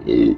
Et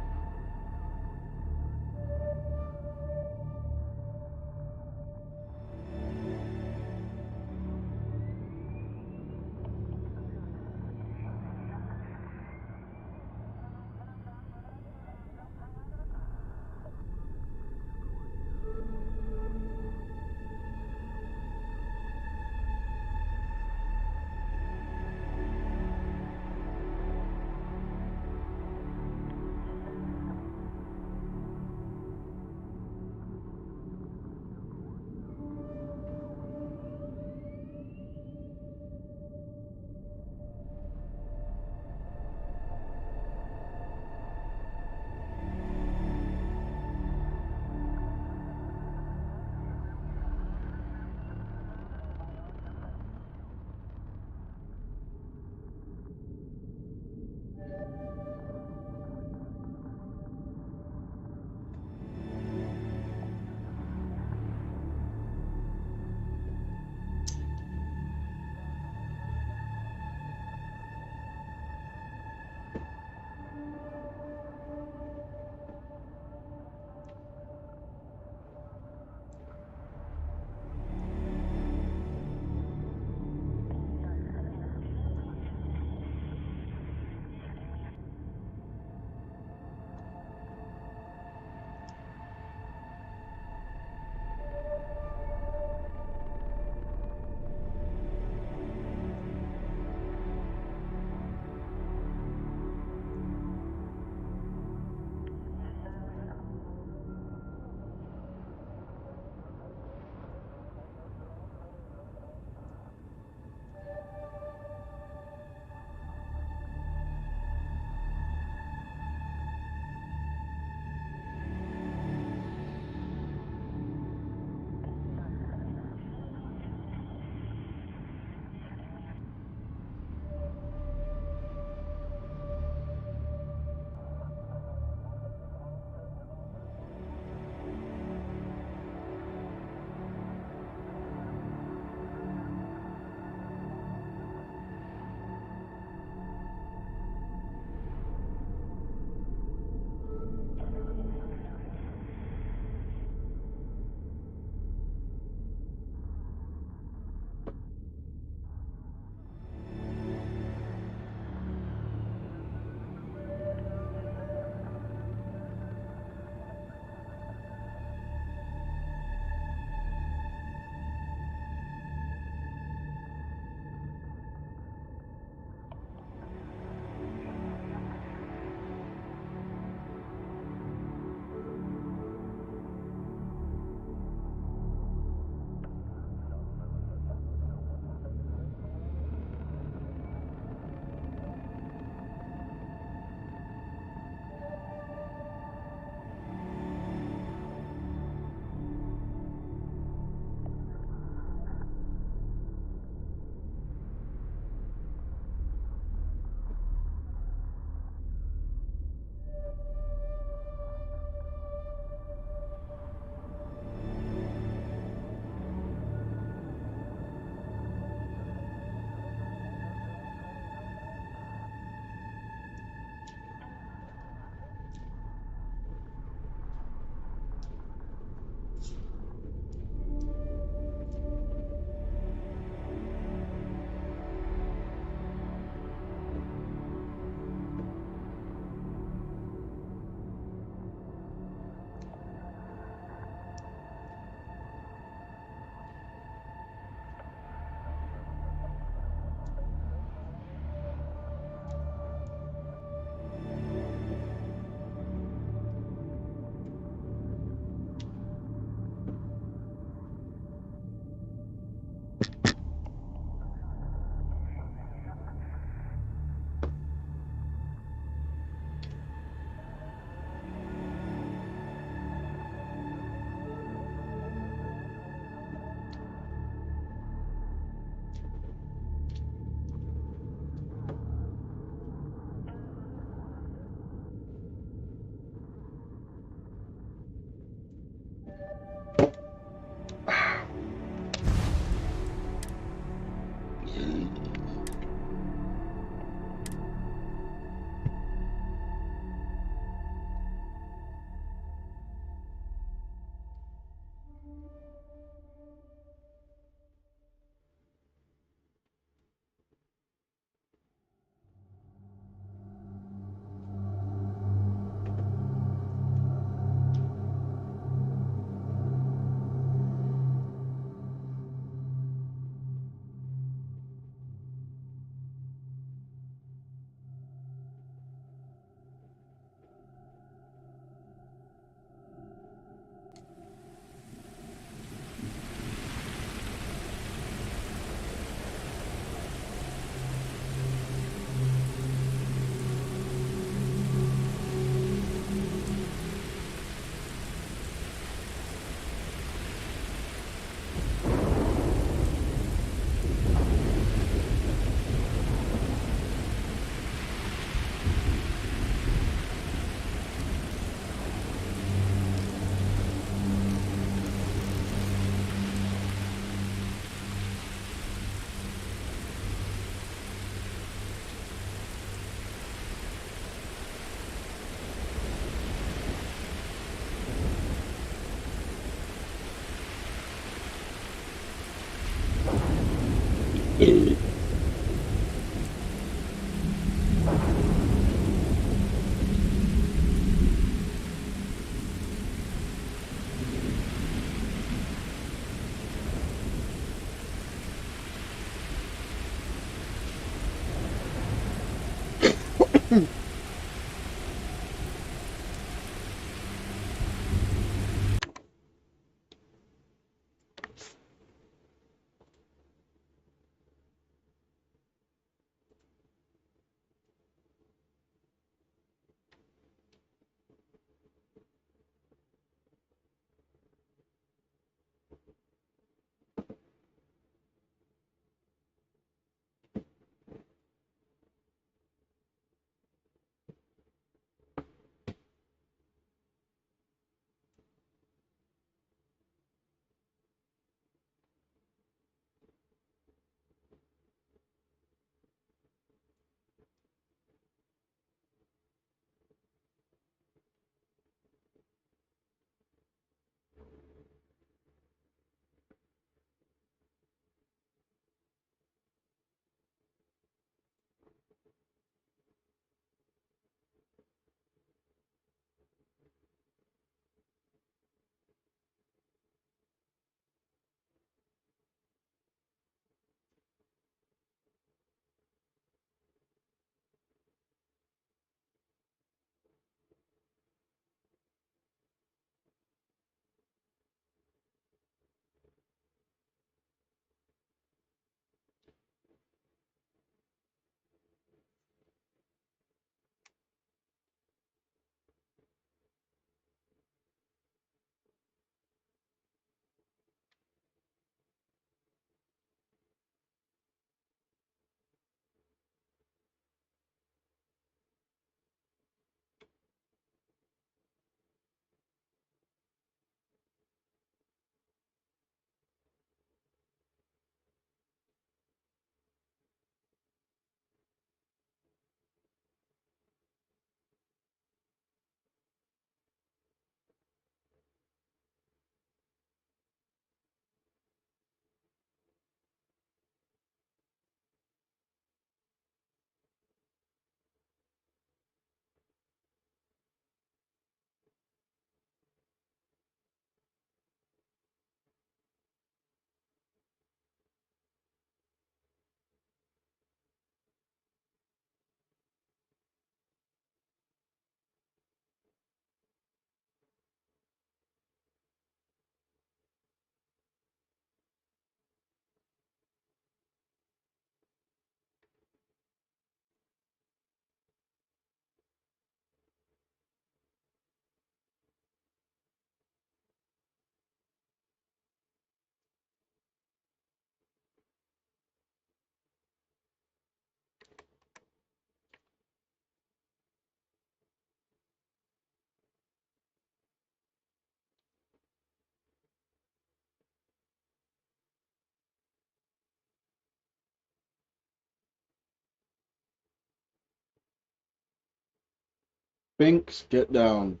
Binks, get down.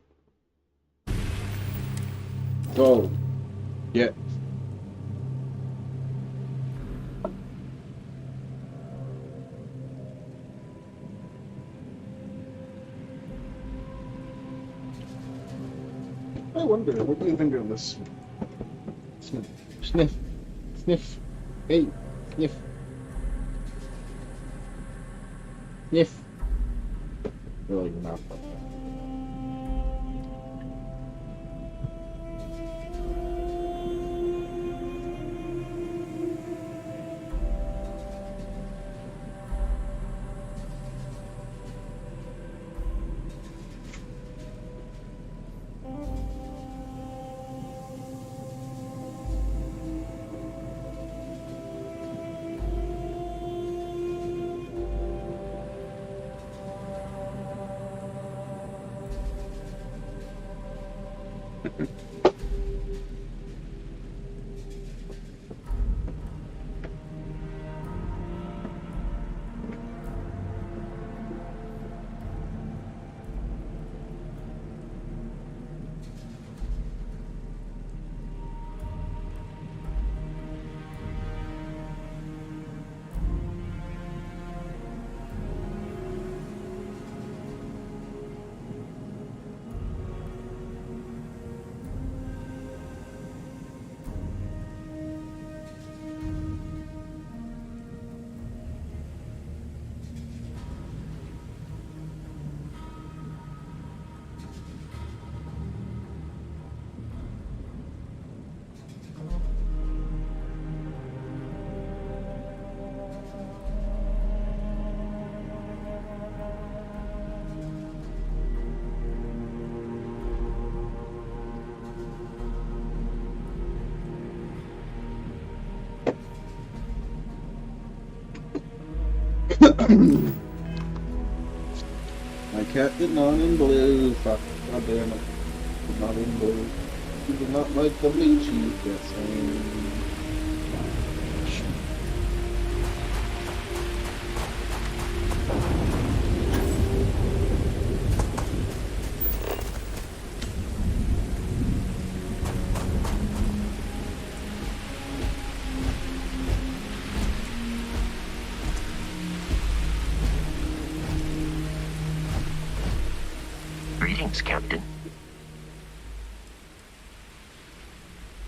Go. Get. I wonder, what do you think of this? Sniff. Sniff. Sniff. Hey. Sniff. Sniff. Really not. My cat did not in blue. Fuck. God damn it. Did not in blue. He did not like the blue cheese. Yes, Greetings, Captain.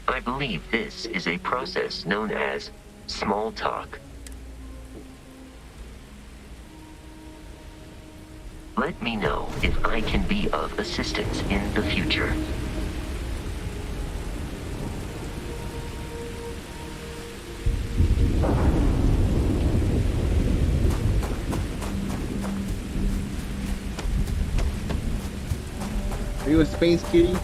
I believe this is a process known as small talk. Let me know if I can be of assistance in the future. Are you a space kitty?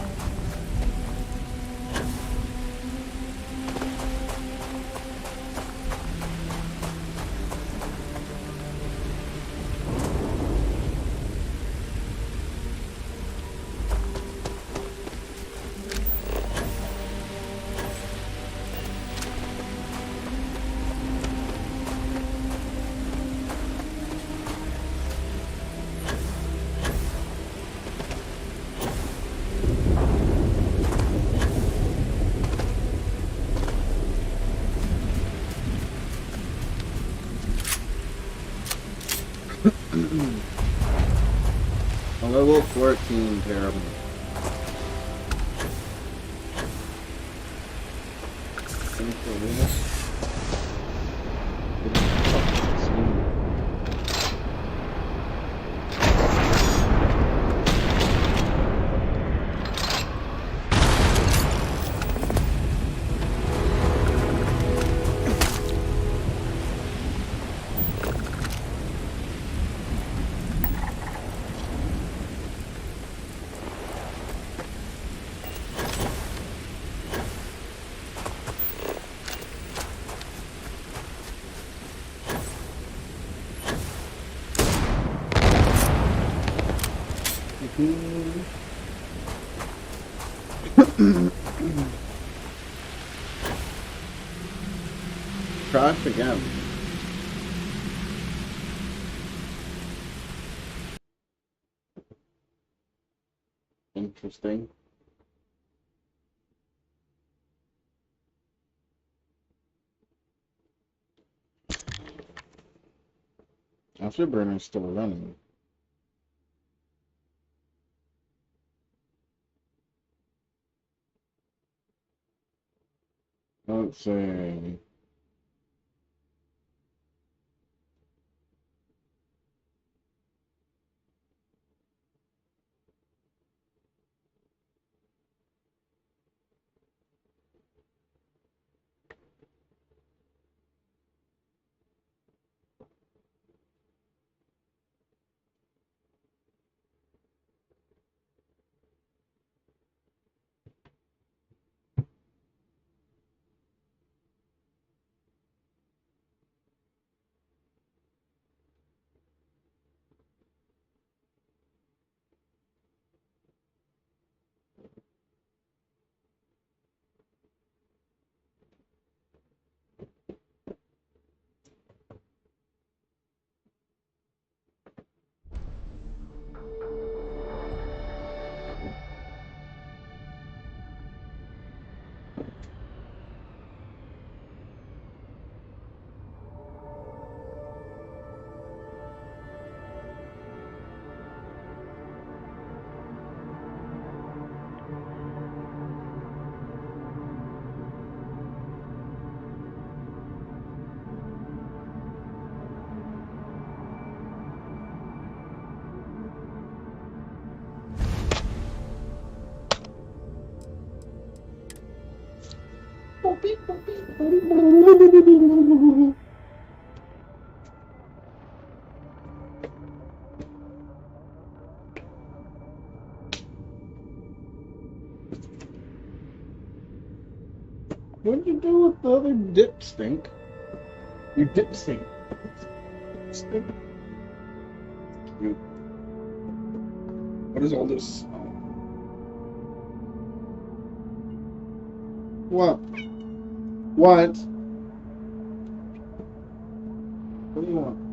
A level 14, terrible. Crash again. interesting. Afterburner's still running. Let's see. What'd you do with the other dip stink? Your dip stink. Stink. You. What is all this? What? What? What do you want?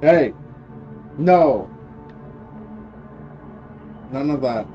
Hey, no, none of that.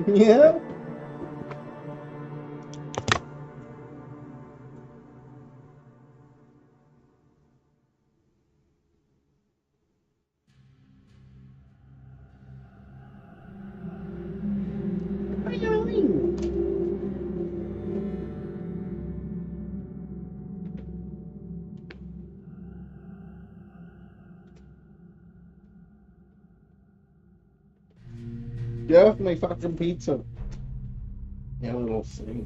Yeah. What do you mean? Get off my fucking pizza. You little thing.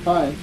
Fine.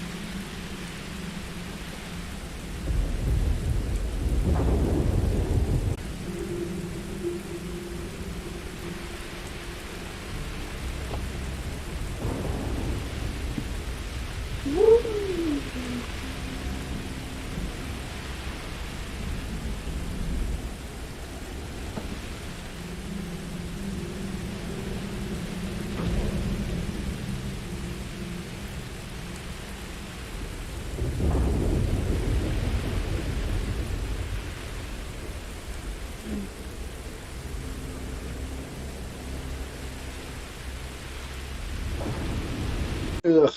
Ugh.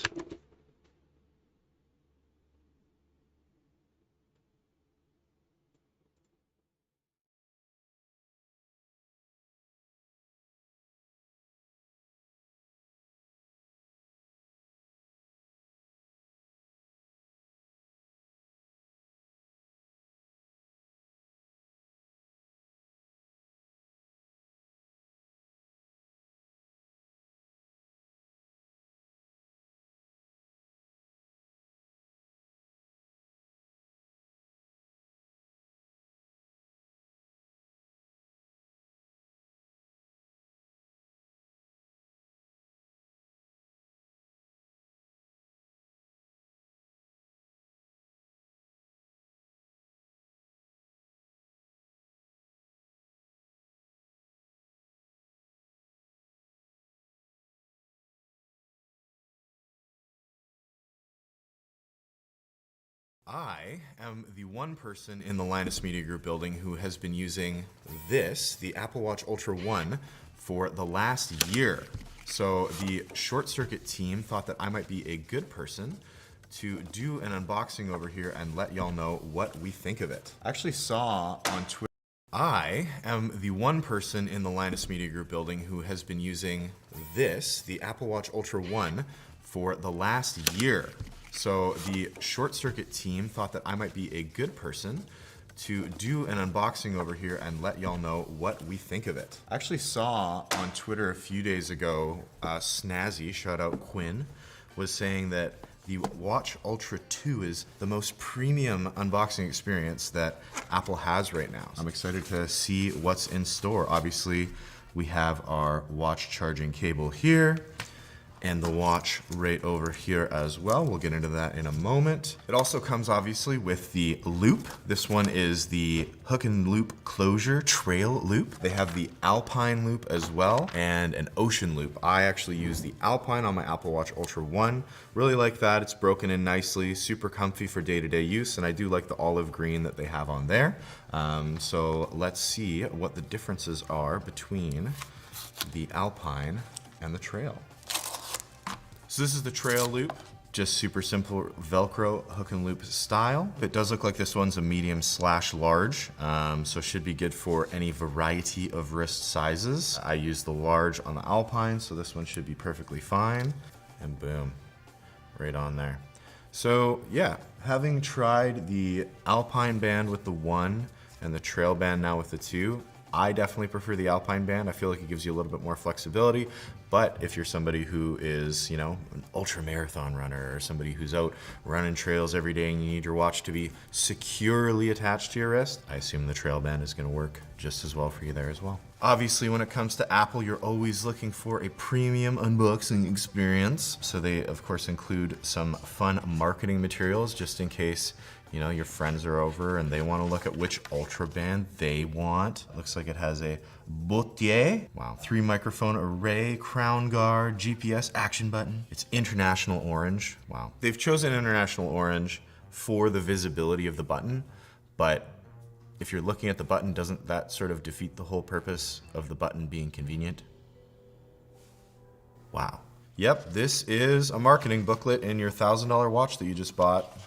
I am the one person in the Linus Media Group building who has been using this, the Apple Watch Ultra 1, for the last year. So the short circuit team thought that I might be a good person to do an unboxing over here and let y'all know what we think of it. I actually saw on Twitter, I am the one person in the Linus Media Group building who has been using this, the Apple Watch Ultra 1, for the last year. So the short circuit team thought that I might be a good person to do an unboxing over here and let y'all know what we think of it. I actually saw on Twitter a few days ago, Snazzy, shout out Quinn, was saying that the Watch Ultra 2 is the most premium unboxing experience that Apple has right now. I'm excited to see what's in store. Obviously, we have our watch charging cable here, and the watch right over here as well. We'll get into that in a moment. It also comes obviously with the loop. This one is the hook and loop closure trail loop. They have the Alpine loop as well and an ocean loop. I actually use the Alpine on my Apple Watch Ultra 1. Really like that. It's broken in nicely, super comfy for day-to-day use, and I do like the olive green that they have on there. So let's see what the differences are between the Alpine and the trail. So this is the trail loop, just super simple Velcro hook and loop style. It does look like this one's a medium/large, so should be good for any variety of wrist sizes. I use the large on the Alpine, so this one should be perfectly fine. And boom, right on there. So yeah, having tried the Alpine band with the 1 and the trail band now with the 2, I definitely prefer the Alpine band. I feel like it gives you a little bit more flexibility, but if you're somebody who is, you know, an ultra marathon runner or somebody who's out running trails every day and you need your watch to be securely attached to your wrist, I assume the trail band is gonna work just as well for you there as well. Obviously, when it comes to Apple, you're always looking for a premium unboxing experience. So they, of course, include some fun marketing materials just in case, you know, your friends are over and they want to look at which Ultra band they want. Looks like it has a boîtier. Wow. 3 microphone array, crown guard, GPS action button. It's international orange. Wow. They've chosen international orange for the visibility of the button, but if you're looking at the button, doesn't that sort of defeat the whole purpose of the button being convenient? Wow. Yep, this is a marketing booklet in your $1,000 watch that you just bought.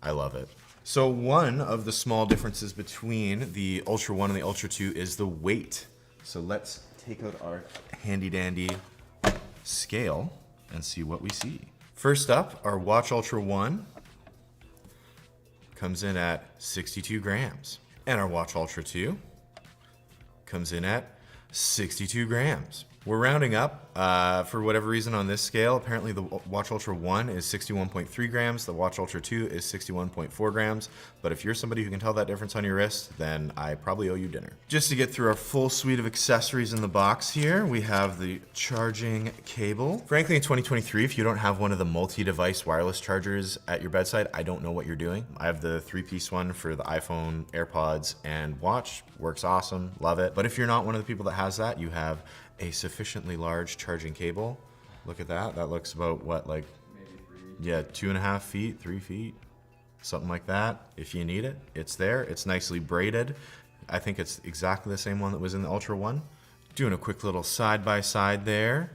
I love it. So one of the small differences between the Ultra 1 and the Ultra 2 is the weight. So let's take out our handy dandy scale and see what we see. First up, our Watch Ultra 1 comes in at 62 grams. And our Watch Ultra 2 comes in at 62 grams. We're rounding up for whatever reason on this scale. Apparently the Watch Ultra 1 is 61.3 grams, the Watch Ultra 2 is 61.4 grams. But if you're somebody who can tell that difference on your wrist, then I probably owe you dinner. Just to get through our full suite of accessories in the box here, we have the charging cable. Frankly, in 2023, if you don't have one of the multi-device wireless chargers at your bedside, I don't know what you're doing. I have the 3-piece one for the iPhone, AirPods, and watch. Works awesome, love it. But if you're not one of the people that has that, you have a sufficiently large charging cable. Look at that. That looks about what, like, yeah, 2.5 feet, 3 feet, something like that. If you need it, it's there. It's nicely braided. I think it's exactly the same one that was in the Ultra 1. Doing a quick little side by side there.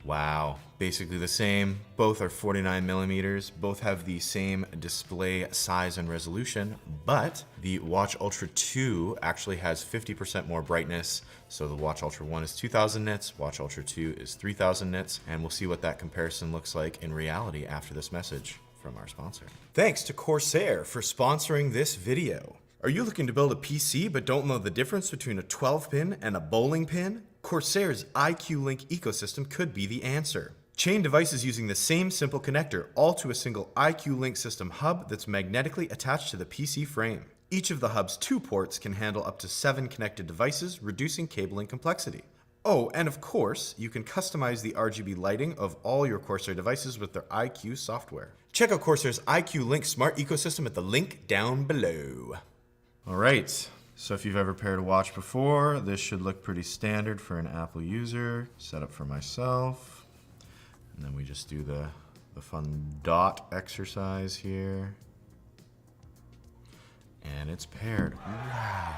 Wow, basically the same. Both are 49 millimeters. Both have the same display size and resolution, but the Watch Ultra 2 actually has 50% more brightness. So the Watch Ultra 1 is 2000 nits, Watch Ultra 2 is 3000 nits, and we'll see what that comparison looks like in reality after this message from our sponsor. Thanks to Corsair for sponsoring this video. Are you looking to build a PC but don't know the difference between a 12-pin and a bowling pin? Corsair's IQ Link ecosystem could be the answer. Chain devices using the same simple connector, all to a single IQ Link system hub that's magnetically attached to the PC frame. Each of the hub's 2 ports can handle up to 7 connected devices, reducing cabling complexity. Oh, and of course, you can customize the RGB lighting of all your Corsair devices with their IQ software. Check out Corsair's IQ Link smart ecosystem at the link down below. All right. So if you've ever paired a watch before, this should look pretty standard for an Apple user. Set up for myself. And then we just do the fun dot exercise here. And it's paired. Wow.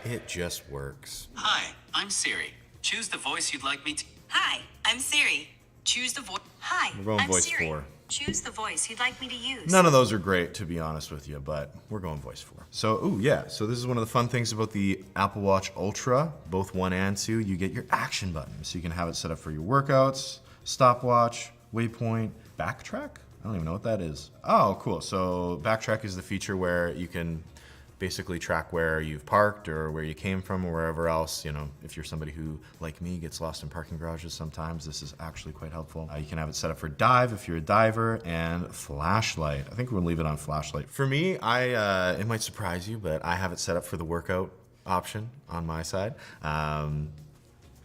It just works. Hi, I'm Siri. Choose the voice you'd like me to. Hi, I'm Siri. Choose the voice. Hi, We're going I'm voice Siri. 4. Choose the voice you'd like me to use. None of those are great, to be honest with you, but we're going voice 4. So, ooh, yeah. So this is one of the fun things about the Apple Watch Ultra, both 1 and 2. You get your action button, so you can have it set up for your workouts, stopwatch, waypoint, backtrack. I don't even know what that is. Oh, cool. So backtrack is the feature where you can basically track where you've parked or where you came from or wherever else. You know, if you're somebody who, like me, gets lost in parking garages sometimes, this is actually quite helpful. You can have it set up for dive if you're a diver, and flashlight. I think we'll leave it on flashlight. For me, it might surprise you, but I have it set up for the workout option on my side.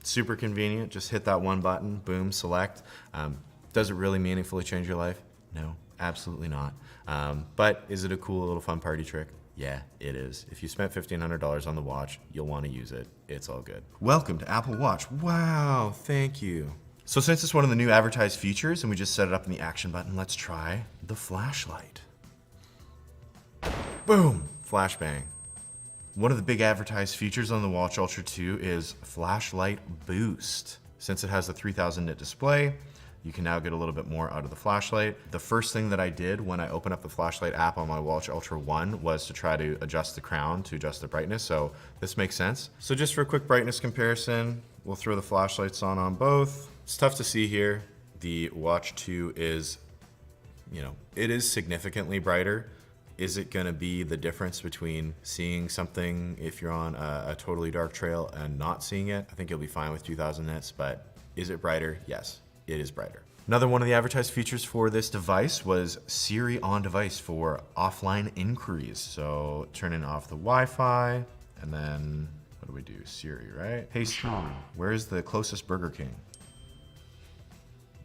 Super convenient. Just hit that one button, boom, select. Does it really meaningfully change your life? No, absolutely not. But is it a cool little fun party trick? Yeah, it is. If you spent $1,500 on the watch, you'll want to use it. It's all good. Welcome to Apple Watch. Wow, thank you. So since it's one of the new advertised features and we just set it up in the action button, let's try the flashlight. Boom, flashbang. One of the big advertised features on the Watch Ultra 2 is Flashlight Boost. Since it has the 3000 nit display, you can now get a little bit more out of the flashlight. The first thing that I did when I opened up the flashlight app on my Watch Ultra 1 was to try to adjust the crown to adjust the brightness, so this makes sense. So just for a quick brightness comparison, we'll throw the flashlights on both. It's tough to see here. The Watch 2 is, it is significantly brighter. Is it gonna be the difference between seeing something if you're on a totally dark trail and not seeing it? I think you'll be fine with 2000 nits, but is it brighter? Yes. It is brighter. Another one of the advertised features for this device was Siri on device for offline inquiries. So turning off the Wi-Fi, and then what do we do? Siri, right? Hey Siri, where's the closest Burger King?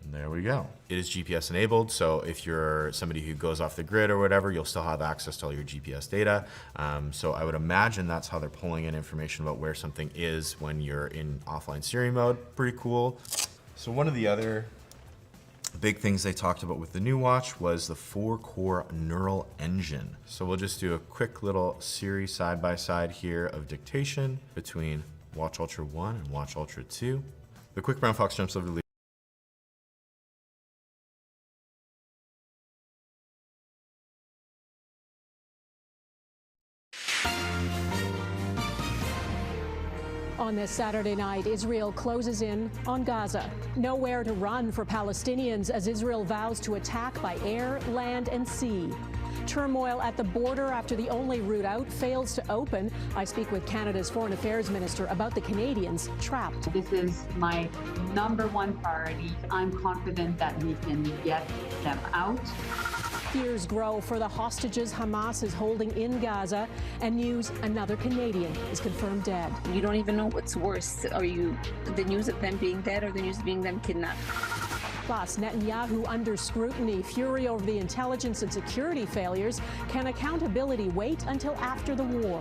And there we go. It is GPS enabled, so if you're somebody who goes off the grid or whatever, you'll still have access to all your GPS data. So I would imagine that's how they're pulling in information about where something is when you're in offline Siri mode. Pretty cool. So one of the other big things they talked about with the new watch was the 4-core neural engine. So we'll just do a quick little Siri side-by-side here of dictation between Watch Ultra 1 and Watch Ultra 2. The quick brown fox jumps over the lead. On this Saturday night, Israel closes in on Gaza. Nowhere to run for Palestinians as Israel vows to attack by air, land, and sea. Turmoil at the border after the only route out fails to open. I speak with Canada's Foreign Affairs Minister about the Canadians trapped. This is my #1 priority. I'm confident that we can get them out. Fears grow for the hostages Hamas is holding in Gaza, and news another Canadian is confirmed dead. You don't even know what's worse. Are you the news of them being dead or the news of being them kidnapped? Plus, Netanyahu under scrutiny, fury over the intelligence and security failures. Can accountability wait until after the war?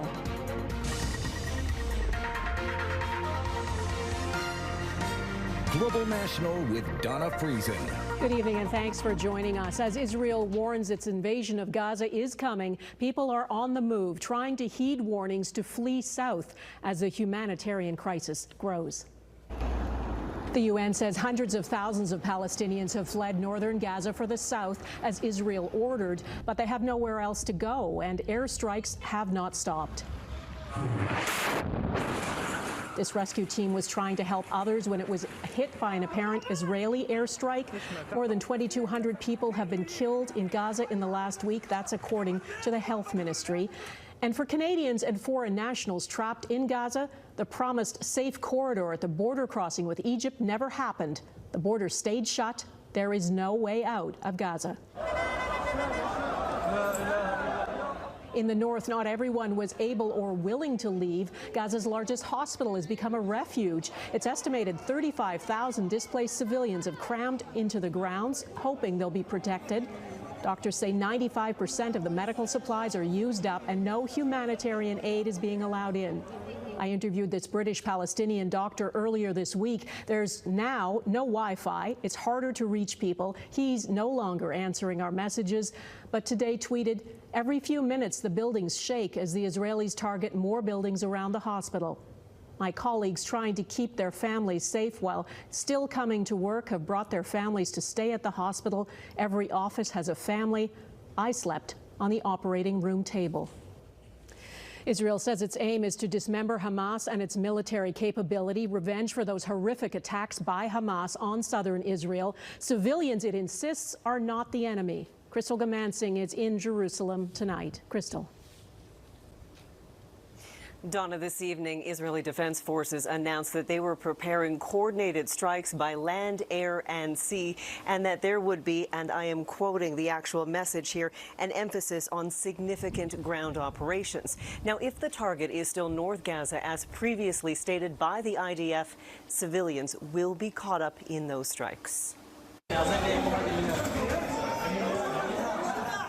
Global National with Donna Friesen. Good evening and thanks for joining us. As Israel warns its invasion of Gaza is coming, people are on the move, trying to heed warnings to flee south as the humanitarian crisis grows. The UN says hundreds of thousands of Palestinians have fled northern Gaza for the south as Israel ordered, but they have nowhere else to go, and airstrikes have not stopped. This rescue team was trying to help others when it was hit by an apparent Israeli airstrike. More than 2,200 people have been killed in Gaza in the last week. That's according to the Health Ministry. And for Canadians and foreign nationals trapped in Gaza, the promised safe corridor at the border crossing with Egypt never happened. The border stayed shut. There is no way out of Gaza. In the north, not everyone was able or willing to leave. Gaza's largest hospital has become a refuge. It's estimated 35,000 displaced civilians have crammed into the grounds, hoping they'll be protected. Doctors say 95% of the medical supplies are used up and no humanitarian aid is being allowed in. I interviewed this British-Palestinian doctor earlier this week. There's now no Wi-Fi. It's harder to reach people. He's no longer answering our messages, but today tweeted, "Every few minutes the buildings shake as the Israelis target more buildings around the hospital." My colleagues trying to keep their families safe while still coming to work have brought their families to stay at the hospital. Every office has a family. I slept on the operating room table. Israel says its aim is to dismember Hamas and its military capability, revenge for those horrific attacks by Hamas on southern Israel. Civilians, it insists, are not the enemy. Crystal Gamansing is in Jerusalem tonight. Crystal. Donna, this evening, Israeli Defense Forces announced that they were preparing coordinated strikes by land, air, and sea, and that there would be, and I am quoting the actual message here, an emphasis on significant ground operations. Now, if the target is still North Gaza, as previously stated by the IDF, civilians will be caught up in those strikes.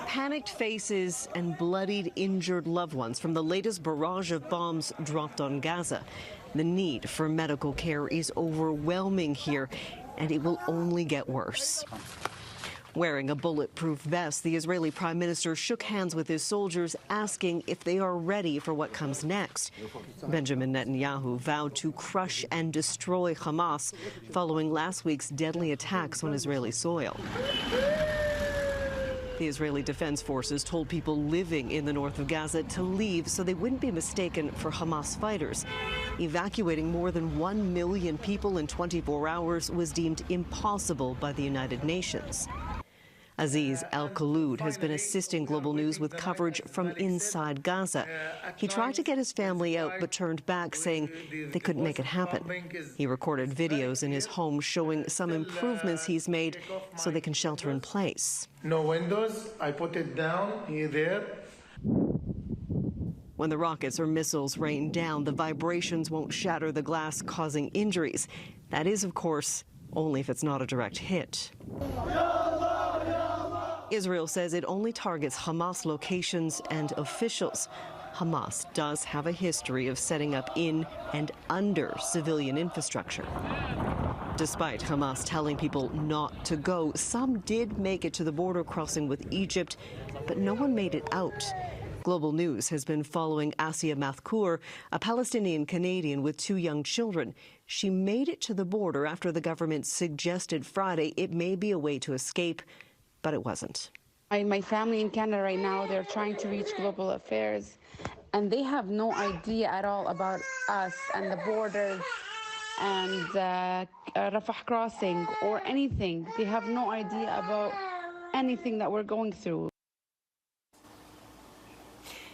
Panicked faces and bloodied, injured loved ones from the latest barrage of bombs dropped on Gaza. The need for medical care is overwhelming here, and it will only get worse. Wearing a bulletproof vest, the Israeli Prime Minister shook hands with his soldiers, asking if they are ready for what comes next. Benjamin Netanyahu vowed to crush and destroy Hamas following last week's deadly attacks on Israeli soil. The Israeli Defense Forces told people living in the north of Gaza to leave so they wouldn't be mistaken for Hamas fighters. Evacuating more than 1 million people in 24 hours was deemed impossible by the United Nations. Aziz Al-Khaloud has been assisting Global News with coverage from inside Gaza. He tried to get his family out but turned back, saying they couldn't make it happen. He recorded videos in his home showing some improvements he's made so they can shelter in place. No windows. I put it down here, there. When the rockets or missiles rain down, the vibrations won't shatter the glass, causing injuries. That is, of course, only if it's not a direct hit. Israel says it only targets Hamas locations and officials. Hamas does have a history of setting up in and under civilian infrastructure. Despite Hamas telling people not to go, some did make it to the border crossing with Egypt, but no one made it out. Global News has been following Asia Mathkour, a Palestinian Canadian with 2 young children. She made it to the border after the government suggested Friday it may be a way to escape, but it wasn't. My family in Canada right now, they're trying to reach Global Affairs, and they have no idea at all about us and the borders and Rafah crossing or anything. They have no idea about anything that we're going through.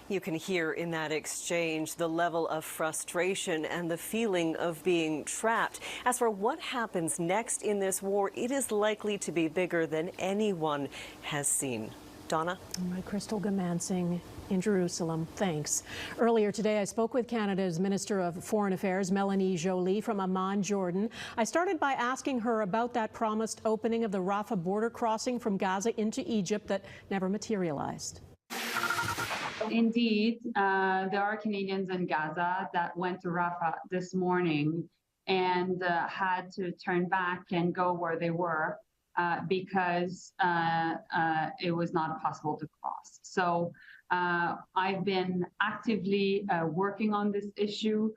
You can hear in that exchange the level of frustration and the feeling of being trapped. As for what happens next in this war, it is likely to be bigger than anyone has seen. Donna? All right, Crystal Gamansing in Jerusalem. Thanks. Earlier today, I spoke with Canada's Minister of Foreign Affairs, Melanie Joly, from Amman, Jordan. I started by asking her about that promised opening of the Rafah border crossing from Gaza into Egypt that never materialized. Indeed, there are Canadians in Gaza that went to Rafah this morning and had to turn back and go where they were because it was not possible to cross. So I've been actively working on this issue.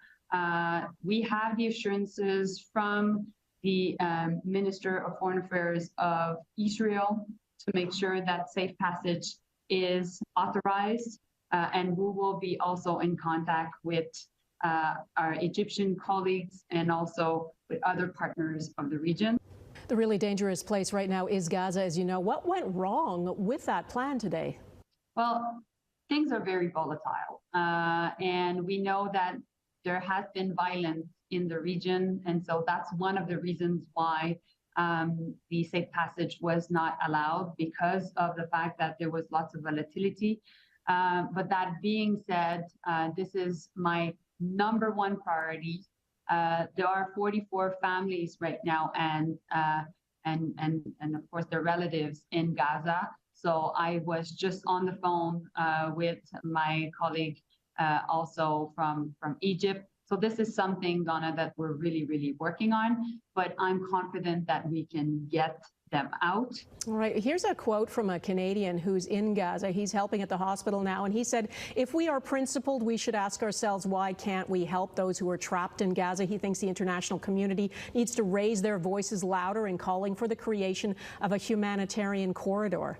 We have the assurances from the Minister of Foreign Affairs of Israel to make sure that safe passage is authorized. And we will be also in contact with our Egyptian colleagues and also with other partners of the region. The really dangerous place right now is Gaza, as you know. What went wrong with that plan today? Well, things are very volatile. And we know that there has been violence in the region. And so that's one of the reasons why the safe passage was not allowed, because of the fact that there was lots of volatility. But that being said, this is my #1 priority. There are 44 families right now, and of course their relatives in Gaza. So I was just on the phone with my colleague also from Egypt. So this is something, Donna, that we're really working on, but I'm confident that we can get them out. All right, here's a quote from a Canadian who's in Gaza. He's helping at the hospital now, and he said, if we are principled, we should ask ourselves, why can't we help those who are trapped in Gaza? He thinks the international community needs to raise their voices louder in calling for the creation of a humanitarian corridor.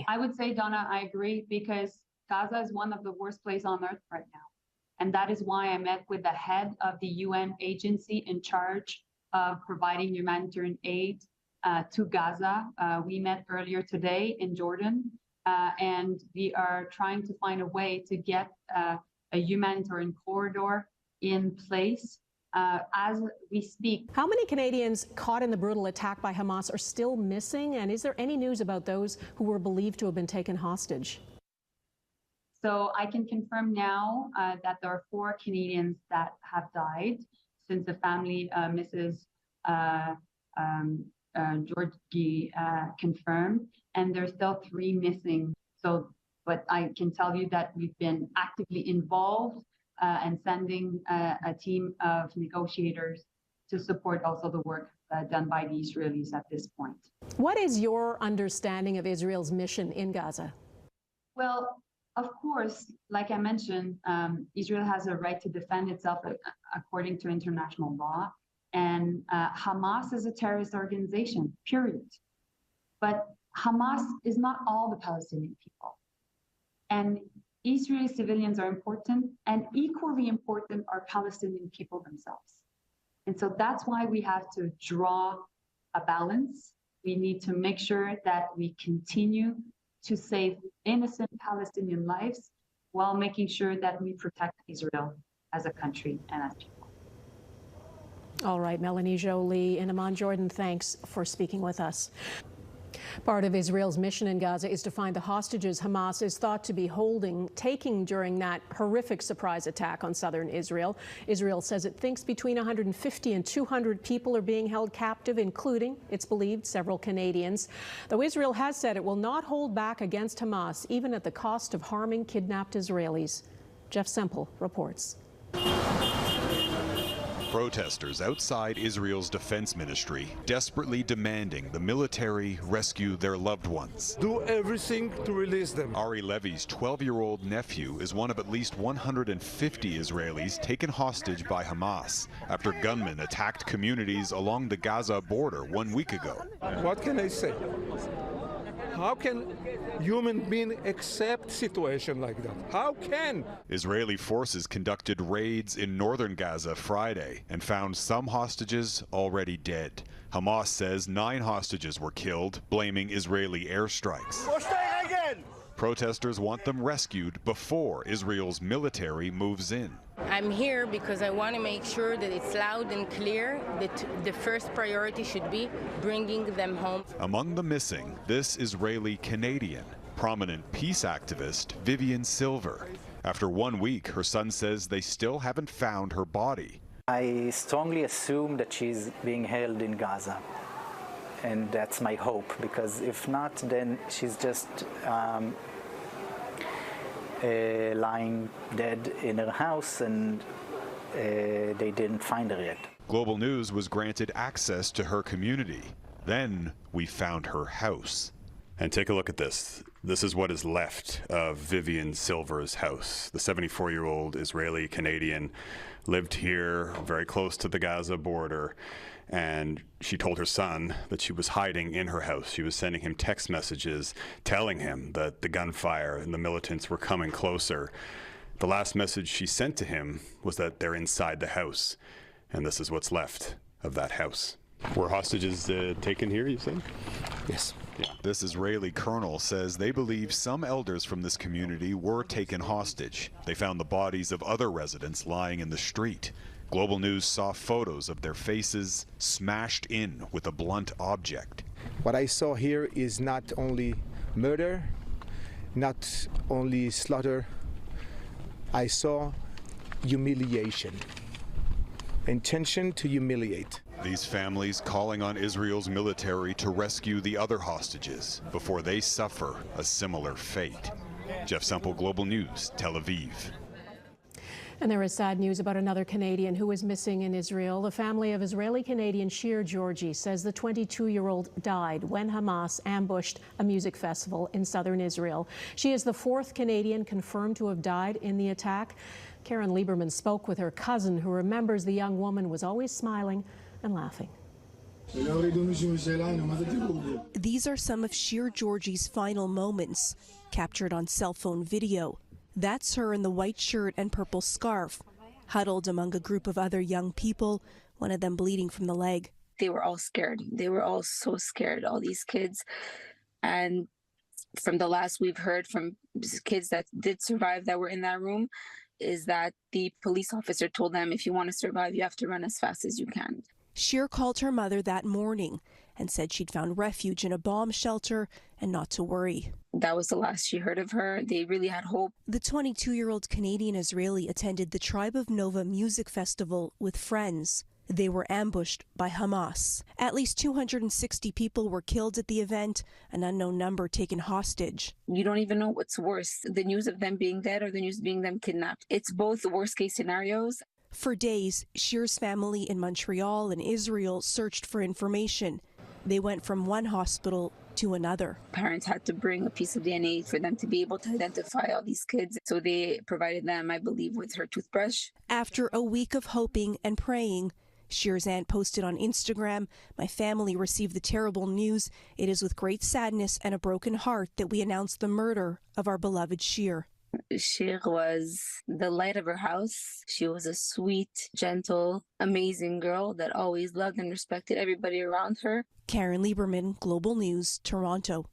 I would say, Donna, I agree, because Gaza is one of the worst places on earth right now. And that is why I met with the head of the UN agency in charge of providing humanitarian aid to Gaza. We met earlier today in Jordan, and we are trying to find a way to get a humanitarian corridor in place as we speak. How many Canadians caught in the brutal attack by Hamas are still missing? And is there any news about those who were believed to have been taken hostage? So I can confirm now that there are 4 Canadians that have died since the family Mrs. Georgie confirmed, and there's still 3 missing. So, but I can tell you that we've been actively involved and sending a team of negotiators to support also the work done by the Israelis at this point. What is your understanding of Israel's mission in Gaza? Well, of course, like I mentioned, Israel has a right to defend itself according to international law. And Hamas is a terrorist organization, period. But Hamas is not all the Palestinian people. And Israeli civilians are important, and equally important are Palestinian people themselves. And so that's why we have to draw a balance. We need to make sure that we continue to save innocent Palestinian lives while making sure that we protect Israel as a country and as people. All right, Melanie Joly in Amman, Jordan, thanks for speaking with us. Part of Israel's mission in Gaza is to find the hostages Hamas is thought to be taking during that horrific surprise attack on southern Israel. Israel says it thinks between 150 and 200 people are being held captive, including, it's believed, several Canadians. Though Israel has said it will not hold back against Hamas, even at the cost of harming kidnapped Israelis. Jeff Semple reports. Protesters outside Israel's defense ministry desperately demanding the military rescue their loved ones. Do everything to release them. Ari Levy's 12-year-old nephew is one of at least 150 Israelis taken hostage by Hamas after gunmen attacked communities along the Gaza border 1 week ago. What can I say? How can human beings accept situation like that? How can? Israeli forces conducted raids in northern Gaza Friday and found some hostages already dead. Hamas says 9 hostages were killed, blaming Israeli airstrikes. Protesters want them rescued before Israel's military moves in. I'm here because I want to make sure that it's loud and clear that the first priority should be bringing them home. Among the missing, this Israeli-Canadian, prominent peace activist Vivian Silver. After 1 week, her son says they still haven't found her body. I strongly assume that she's being held in Gaza. And that's my hope, because if not, then she's just lying dead in her house, and they didn't find her yet. Global News was granted access to her community. Then we found her house. And take a look at this. This is what is left of Vivian Silver's house. The 74-year-old Israeli-Canadian lived here very close to the Gaza border, and she told her son that she was hiding in her house. She was sending him text messages telling him that the gunfire and the militants were coming closer. The last message she sent to him was that they're inside the house, and this is what's left of that house. Were hostages taken here, you think? Yes. Yeah. This Israeli colonel says they believe some elders from this community were taken hostage. They found the bodies of other residents lying in the street. Global News saw photos of their faces smashed in with a blunt object. What I saw here is not only murder, not only slaughter. I saw humiliation. Intention to humiliate. These families calling on Israel's military to rescue the other hostages before they suffer a similar fate. Jeff Semple, Global News, Tel Aviv. And there is sad news about another Canadian who is missing in Israel. The family of Israeli-Canadian Shir Georgi says the 22-year-old died when Hamas ambushed a music festival in southern Israel. She is the fourth Canadian confirmed to have died in the attack. Karen Lieberman spoke with her cousin, who remembers the young woman was always smiling and laughing. These are some of Shir Georgi's final moments, captured on cell phone video. That's her in the white shirt and purple scarf, huddled among a group of other young people, one of them bleeding from the leg. They were all scared. They were all so scared, all these kids. And from the last we've heard from kids that did survive that were in that room, is that the police officer told them, if you want to survive, you have to run as fast as you can. Shir called her mother that morning and said she'd found refuge in a bomb shelter and not to worry. That was the last she heard of her. They really had hope. The 22-year-old Canadian Israeli attended the Tribe of Nova music festival with friends. They were ambushed by Hamas. At least 260 people were killed at the event, an unknown number taken hostage. You don't even know what's worse, the news of them being dead or the news of being them kidnapped. It's both the worst case scenarios. For days, Shir's family in Montreal and Israel searched for information. They went from one hospital to another. Parents had to bring a piece of DNA for them to be able to identify all these kids. So they provided them, I believe, with her toothbrush. After a week of hoping and praying, Shir's aunt posted on Instagram, "My family received the terrible news. It is with great sadness and a broken heart that we announce the murder of our beloved Shir." Shir was the light of her house. She was a sweet, gentle, amazing girl that always loved and respected everybody around her. Karen Lieberman, Global News, Toronto.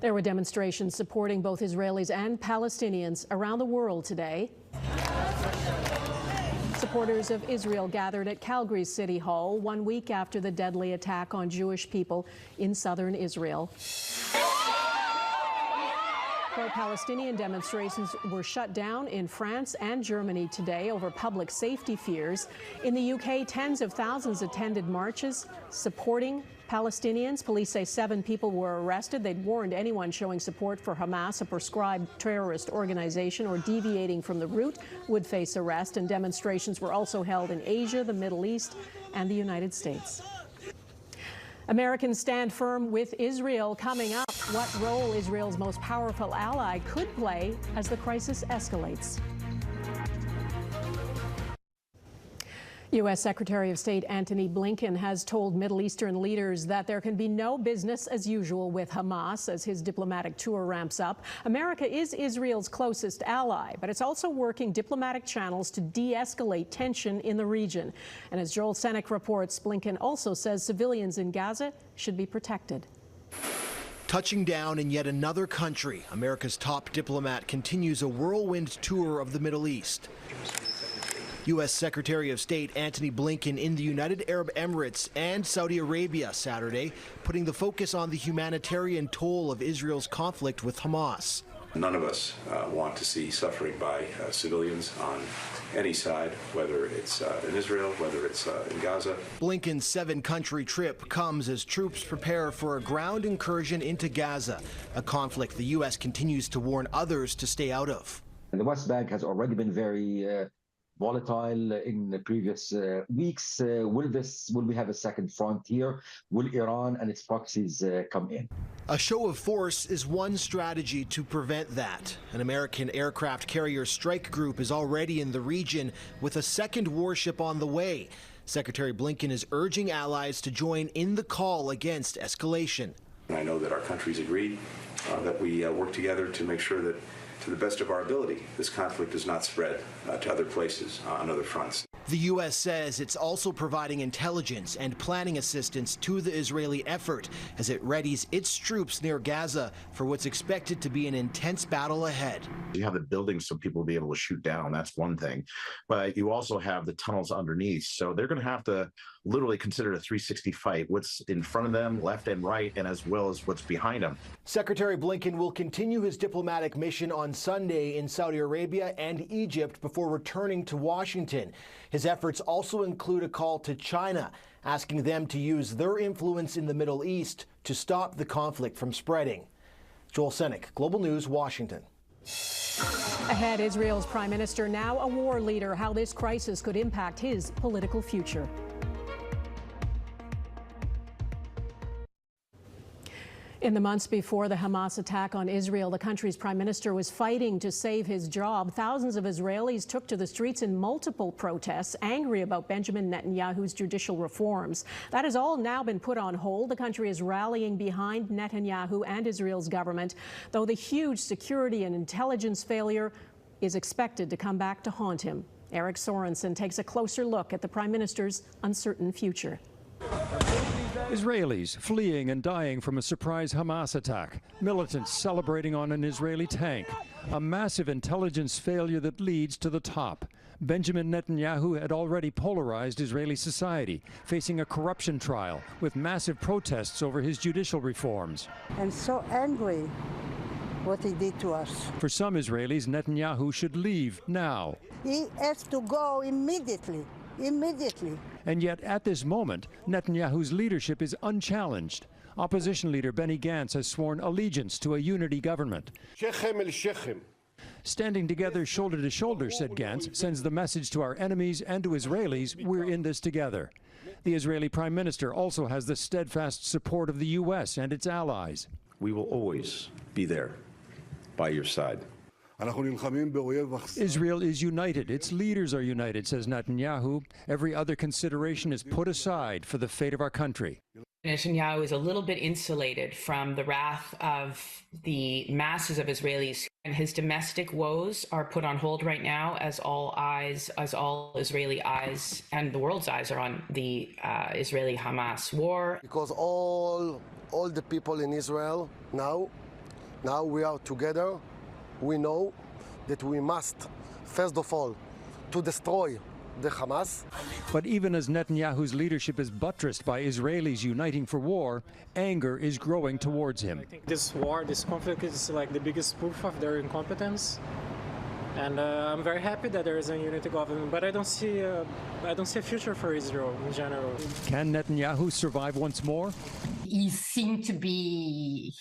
There were demonstrations supporting both Israelis and Palestinians around the world today. Supporters of Israel gathered at Calgary's City Hall 1 week after the deadly attack on Jewish people in southern Israel. Pro-Palestinian demonstrations were shut down in France and Germany today over public safety fears. In the UK, tens of thousands attended marches supporting Palestinians. Police say 7 people were arrested. They'd warned anyone showing support for Hamas, a proscribed terrorist organization, or deviating from the route would face arrest. And demonstrations were also held in Asia, the Middle East, and the United States. Americans stand firm with Israel. Coming up, what role Israel's most powerful ally could play as the crisis escalates. U.S. Secretary of State Antony Blinken has told Middle Eastern leaders that there can be no business as usual with Hamas as his diplomatic tour ramps up. America is Israel's closest ally, but it's also working diplomatic channels to de-escalate tension in the region. And as Joel Senek reports, Blinken also says civilians in Gaza should be protected. Touching down in yet another country, America's top diplomat continues a whirlwind tour of the Middle East. U.S. Secretary of State Antony Blinken in the United Arab Emirates and Saudi Arabia Saturday, putting the focus on the humanitarian toll of Israel's conflict with Hamas. None of us want to see suffering by civilians on any side, whether it's in Israel, whether it's in Gaza. Blinken's 7-country trip comes as troops prepare for a ground incursion into Gaza, a conflict the U.S. continues to warn others to stay out of. The West Bank has already been very volatile in the previous weeks. Will we have a second front here? Will Iran and its proxies come in? A show of force is one strategy to prevent that. An American aircraft carrier strike group is already in the region with a second warship on the way. Secretary Blinken is urging allies to join in the call against escalation. I know that our countries agreed that we work together to make sure that, to the best of our ability, this conflict does not spread to other places on other fronts. The U.S. says it's also providing intelligence and planning assistance to the Israeli effort as it readies its troops near Gaza for what's expected to be an intense battle ahead. You have the buildings so people will be able to shoot down. That's one thing. But you also have the tunnels underneath. So they're going to have to literally consider a 360 fight. What's in front of them, left and right, and as well as what's behind them. Secretary Blinken will continue his diplomatic mission on Sunday in Saudi Arabia and Egypt before returning to Washington. His efforts also include a call to China, asking them to use their influence in the Middle East to stop the conflict from spreading. Joel Senek, Global News, Washington. Ahead, Israel's prime minister, now a war leader, how this crisis could impact his political future. In the months before the Hamas attack on Israel, the country's prime minister was fighting to save his job. Thousands of Israelis took to the streets in multiple protests, angry about Benjamin Netanyahu's judicial reforms. That has all now been put on hold. The country is rallying behind Netanyahu and Israel's government, though the huge security and intelligence failure is expected to come back to haunt him. Eric Sorensen takes a closer look at the prime minister's uncertain future. Israelis fleeing and dying from a surprise Hamas attack. Militants celebrating on an Israeli tank. A massive intelligence failure that leads to the top. Benjamin Netanyahu had already polarized Israeli society, facing a corruption trial with massive protests over his judicial reforms. I'm so angry what he did to us. For some Israelis, Netanyahu should leave now. He has to go immediately. Immediately. And yet, at this moment, Netanyahu's leadership is unchallenged. Opposition leader Benny Gantz has sworn allegiance to a unity government. Standing together shoulder to shoulder, said Gantz, sends the message to our enemies and to Israelis, we're in this together. The Israeli prime minister also has the steadfast support of the U.S. and its allies. We will always be there by your side. Israel is united. Its leaders are united, says Netanyahu. Every other consideration is put aside for the fate of our country. Netanyahu is a little bit insulated from the wrath of the masses of Israelis, and his domestic woes are put on hold right now as all Israeli eyes and the world's eyes are on the Israeli-Hamas war. Because all the people in Israel now we are together. We know that we must, first of all, to destroy the Hamas. But even as Netanyahu's leadership is buttressed by Israelis uniting for war, anger is growing towards him. I think this war, this conflict is like the biggest proof of their incompetence. And I'm very happy that there is a unity government, but I don't see a future for Israel in general. Can Netanyahu survive once more? He seemed to be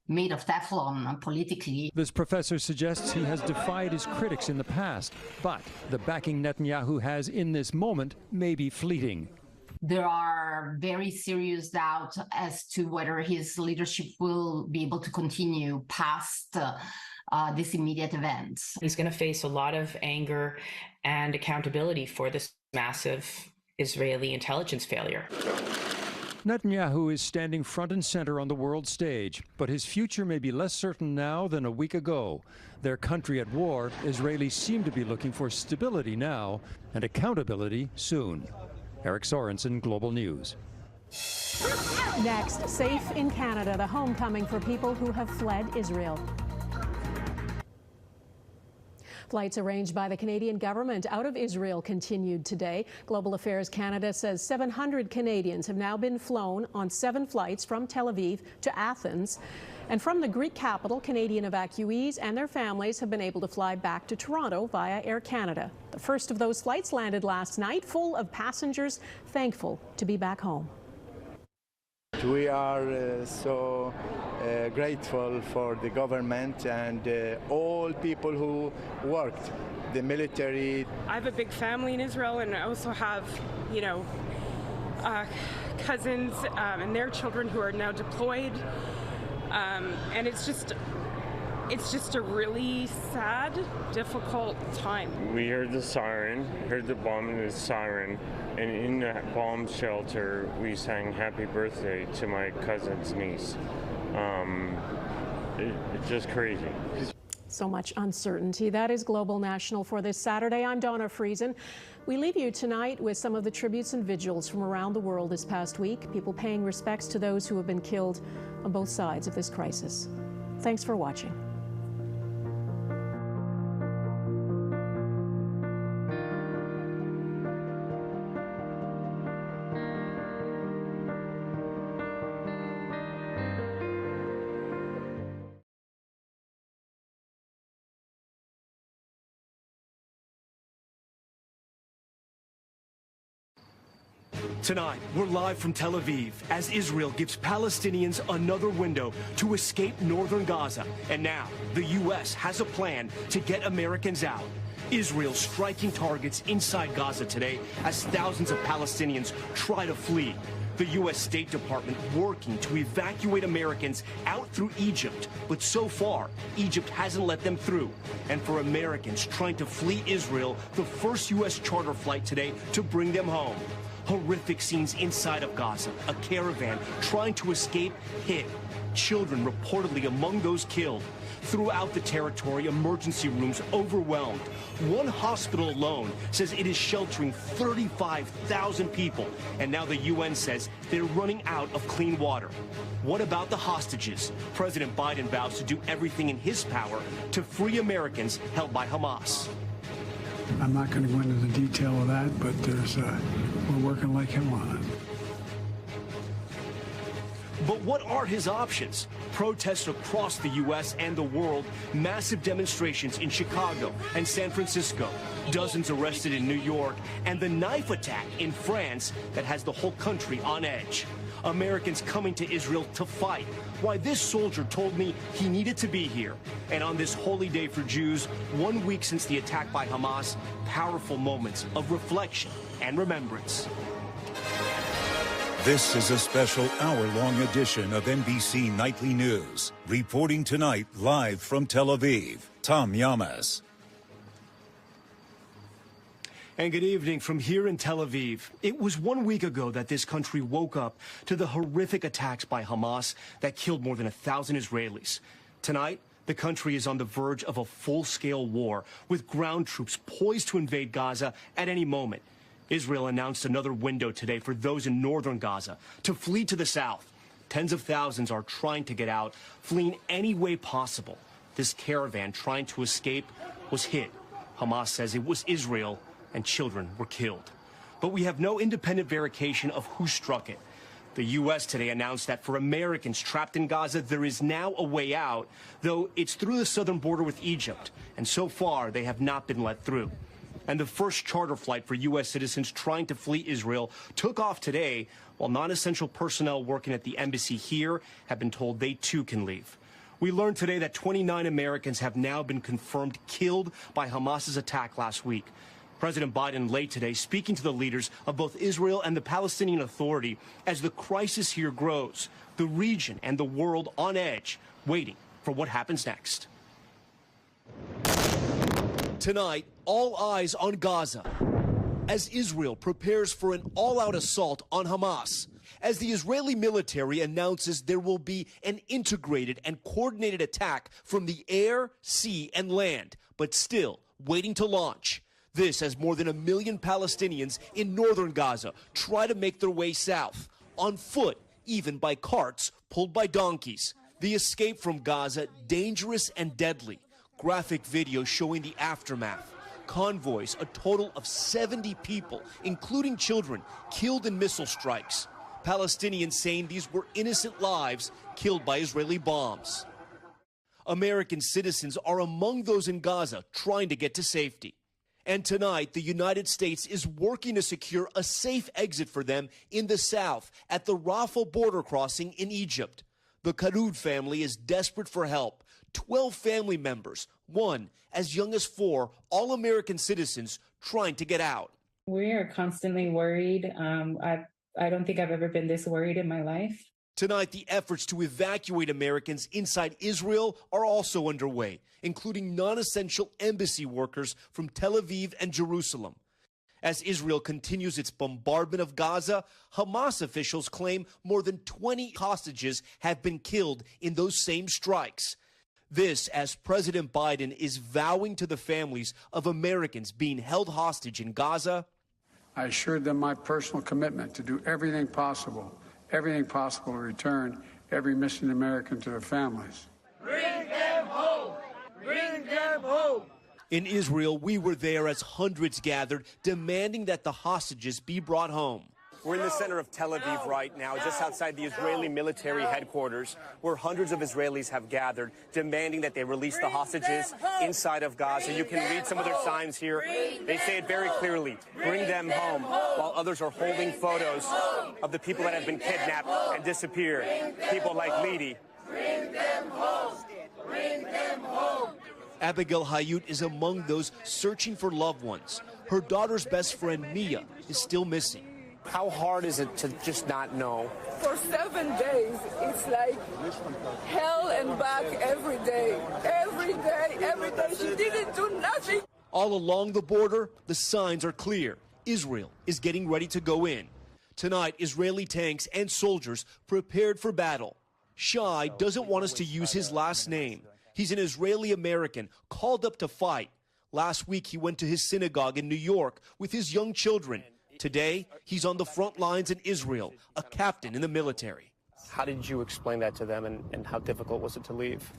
made of Teflon politically. This professor suggests he has defied his critics in the past, but the backing Netanyahu has in this moment may be fleeting. There are very serious doubts as to whether his leadership will be able to continue past this immediate event. He's going to face a lot of anger and accountability for this massive Israeli intelligence failure. Netanyahu is standing front and center on the world stage, but his future may be less certain now than a week ago. Their country at war, Israelis seem to be looking for stability now and accountability soon. Eric Sorensen, Global News. Next, safe in Canada, the homecoming for people who have fled Israel. Flights arranged by the Canadian government out of Israel continued today. Global Affairs Canada says 700 Canadians have now been flown on 7 flights from Tel Aviv to Athens. And from the Greek capital, Canadian evacuees and their families have been able to fly back to Toronto via Air Canada. The first of those flights landed last night, full of passengers thankful to be back home. We are so grateful for the government and all people who worked, the military. I have a big family in Israel, and I also have, cousins and their children who are now deployed. And it's just a really sad, difficult time. We heard the siren, heard the bombing siren, and in that bomb shelter, we sang "Happy Birthday" to my cousin's niece. It's just crazy. So much uncertainty. That is Global National for this Saturday. I'm Donna Friesen. We leave you tonight with some of the tributes and vigils from around the world this past week, people paying respects to those who have been killed on both sides of this crisis. Thanks for watching. Tonight, we're live from Tel Aviv as Israel gives Palestinians another window to escape northern Gaza. And now, the U.S. has a plan to get Americans out. Israel striking targets inside Gaza today as thousands of Palestinians try to flee. The U.S. State Department working to evacuate Americans out through Egypt. But so far, Egypt hasn't let them through. And for Americans trying to flee Israel, the first U.S. charter flight today to bring them home. Horrific scenes inside of Gaza. A caravan trying to escape hit. Children reportedly among those killed. Throughout the territory, emergency rooms overwhelmed. One hospital alone says it is sheltering 35,000 people. And now the UN says they're running out of clean water. What about the hostages? President Biden vows to do everything in his power to free Americans held by Hamas. I'm not going to go into the detail of that, but we're working like hell on it. But what are his options? Protests across the U.S. and the world, massive demonstrations in Chicago and San Francisco, dozens arrested in New York, and the knife attack in France that has the whole country on edge. Americans coming to Israel to fight. Why this soldier told me he needed to be here. And on this holy day for Jews, 1 week since the attack by Hamas, powerful moments of reflection and remembrance. This is a special hour-long edition of NBC Nightly News. Reporting tonight live from Tel Aviv, Tom Yamas. And good evening from here in Tel Aviv. It was 1 week ago that this country woke up to the horrific attacks by Hamas that killed more than 1,000 Israelis. Tonight, the country is on the verge of a full-scale war with ground troops poised to invade Gaza at any moment. Israel announced another window today for those in northern Gaza to flee to the south. Tens of thousands are trying to get out, fleeing any way possible. This caravan trying to escape was hit. Hamas says it was Israel and children were killed. But we have no independent verification of who struck it. The U.S. today announced that for Americans trapped in Gaza, there is now a way out, though it's through the southern border with Egypt. And so far, they have not been let through. And the first charter flight for U.S. citizens trying to flee Israel took off today, while non-essential personnel working at the embassy here have been told they too can leave. We learned today that 29 Americans have now been confirmed killed by Hamas's attack last week. President Biden late today speaking to the leaders of both Israel and the Palestinian Authority as the crisis here grows, the region and the world on edge, waiting for what happens next. Tonight, all eyes on Gaza as Israel prepares for an all-out assault on Hamas. As the Israeli military announces there will be an integrated and coordinated attack from the air, sea, and land, but still waiting to launch. This as more than 1 million Palestinians in northern Gaza try to make their way south. on foot, even by carts pulled by donkeys. The escape from Gaza, dangerous and deadly. Graphic video showing the aftermath. Convoys, a total of 70 people, including children, killed in missile strikes. Palestinians saying these were innocent lives killed by Israeli bombs. American citizens are among those in Gaza trying to get to safety. And tonight, the United States is working to secure a safe exit for them in the south at the Rafah border crossing in Egypt. The Karoud family is desperate for help. 12 family members, one as young as 4, all American citizens trying to get out. We are constantly worried. I don't think I've ever been this worried in my life. Tonight, the efforts to evacuate Americans inside Israel are also underway, including non-essential embassy workers from Tel Aviv and Jerusalem. As Israel continues its bombardment of Gaza, Hamas officials claim more than 20 hostages have been killed in those same strikes. This as President Biden is vowing to the families of Americans being held hostage in Gaza. I assured them my personal commitment to do everything possible to return every missing American to their families. Bring them home! Bring them home! In Israel, we were there as hundreds gathered, demanding that the hostages be brought home. We're in the center of Tel Aviv right now, just outside the Israeli military headquarters, where hundreds of Israelis have gathered, demanding that they release the hostages inside of Gaza. You can read some of their signs here. They say it very clearly, bring them home, while others are holding photos of the people that have been kidnapped and disappeared. People like Lidi. Bring them home! Bring them home! Abigail Hayut is among those searching for loved ones. Her daughter's best friend, Mia, is still missing. How hard is it to just not know? For 7 days, it's like hell and back every day. Every day, every day. She didn't do nothing. All along the border, the signs are clear. Israel is getting ready to go in. Tonight, Israeli tanks and soldiers prepared for battle. Shai doesn't want us to use his last name. He's an Israeli American called up to fight. Last week, he went to his synagogue in New York with his young children. Today, he's on the front lines in Israel, a captain in the military. How did you explain that to them, and how difficult was it to leave?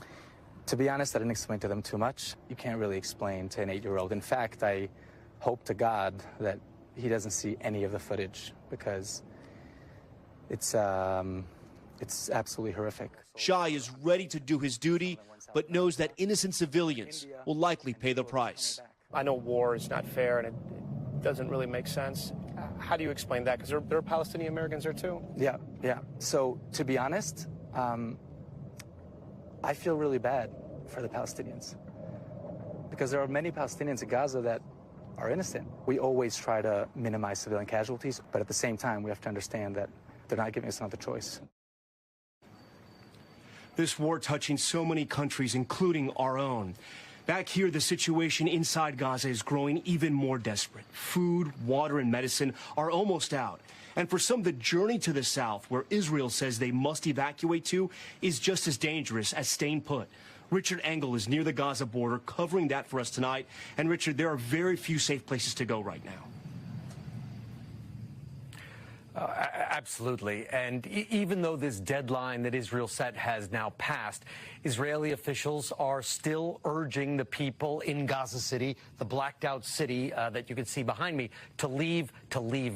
To be honest, I didn't explain to them too much. You can't really explain to an 8-year-old. In fact, I hope to God that he doesn't see any of the footage, because it's absolutely horrific. Shai is ready to do his duty, but knows that innocent civilians will likely pay the price. I know war is not fair, and it doesn't really make sense. How do you explain that? Because there are Palestinian Americans there too. Yeah. So to be honest, I feel really bad for the Palestinians, because there are many Palestinians in Gaza that are innocent. We always try to minimize civilian casualties, but at the same time, we have to understand that they're not giving us another choice. This war touching so many countries, including our own. Back here, the situation inside Gaza is growing even more desperate. Food, water, and medicine are almost out. And for some, the journey to the south, where Israel says they must evacuate to, is just as dangerous as staying put. Richard Engel is near the Gaza border, covering that for us tonight. And Richard, there are very few safe places to go right now. Absolutely. And even though this deadline that Israel set has now passed, Israeli officials are still urging the people in Gaza City, the blacked out city that you can see behind me, to leave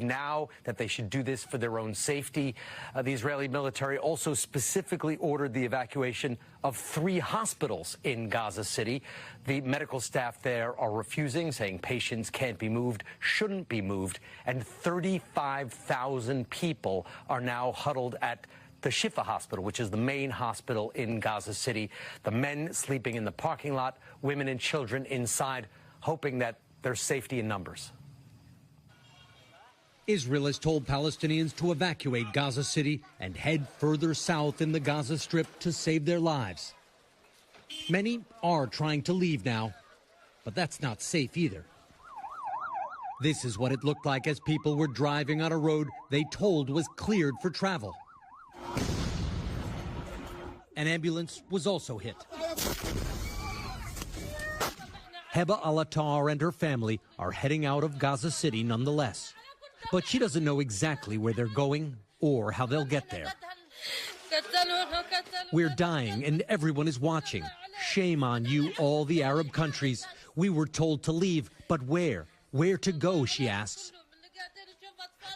now, that they should do this for their own safety. The Israeli military also specifically ordered the evacuation of 3 hospitals in Gaza City. The medical staff there are refusing, saying patients can't be moved, shouldn't be moved, and 35,000 people are now huddled at the Shifa hospital, which is the main hospital in Gaza City. The men sleeping in the parking lot, women and children inside, hoping that there's safety in numbers. Israel has told Palestinians to evacuate Gaza City and head further south in the Gaza Strip to save their lives. Many are trying to leave now, but that's not safe either. This is what it looked like as people were driving on a road they told was cleared for travel. An ambulance was also hit. Heba Al-Attar and her family are heading out of Gaza City nonetheless. But she doesn't know exactly where they're going or how they'll get there. We're dying and everyone is watching. Shame on you, all the Arab countries. We were told to leave, but where? Where to go, she asks.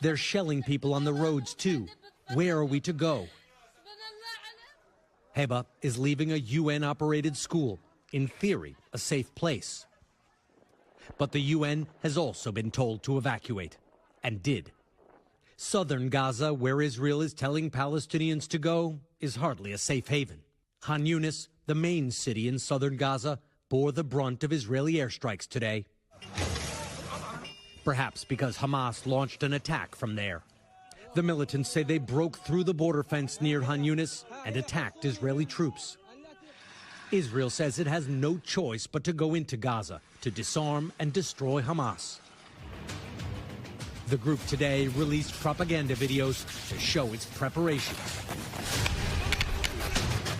They're shelling people on the roads too. Where are we to go? Heba is leaving a UN-operated school, in theory, a safe place. But the UN has also been told to evacuate, and did. Southern Gaza, where Israel is telling Palestinians to go, is hardly a safe haven. Khan Yunis, the main city in southern Gaza, bore the brunt of Israeli airstrikes today. Perhaps because Hamas launched an attack from there. The militants say they broke through the border fence near Khan Yunis and attacked Israeli troops. Israel says it has no choice but to go into Gaza to disarm and destroy Hamas. The group today released propaganda videos to show its preparations.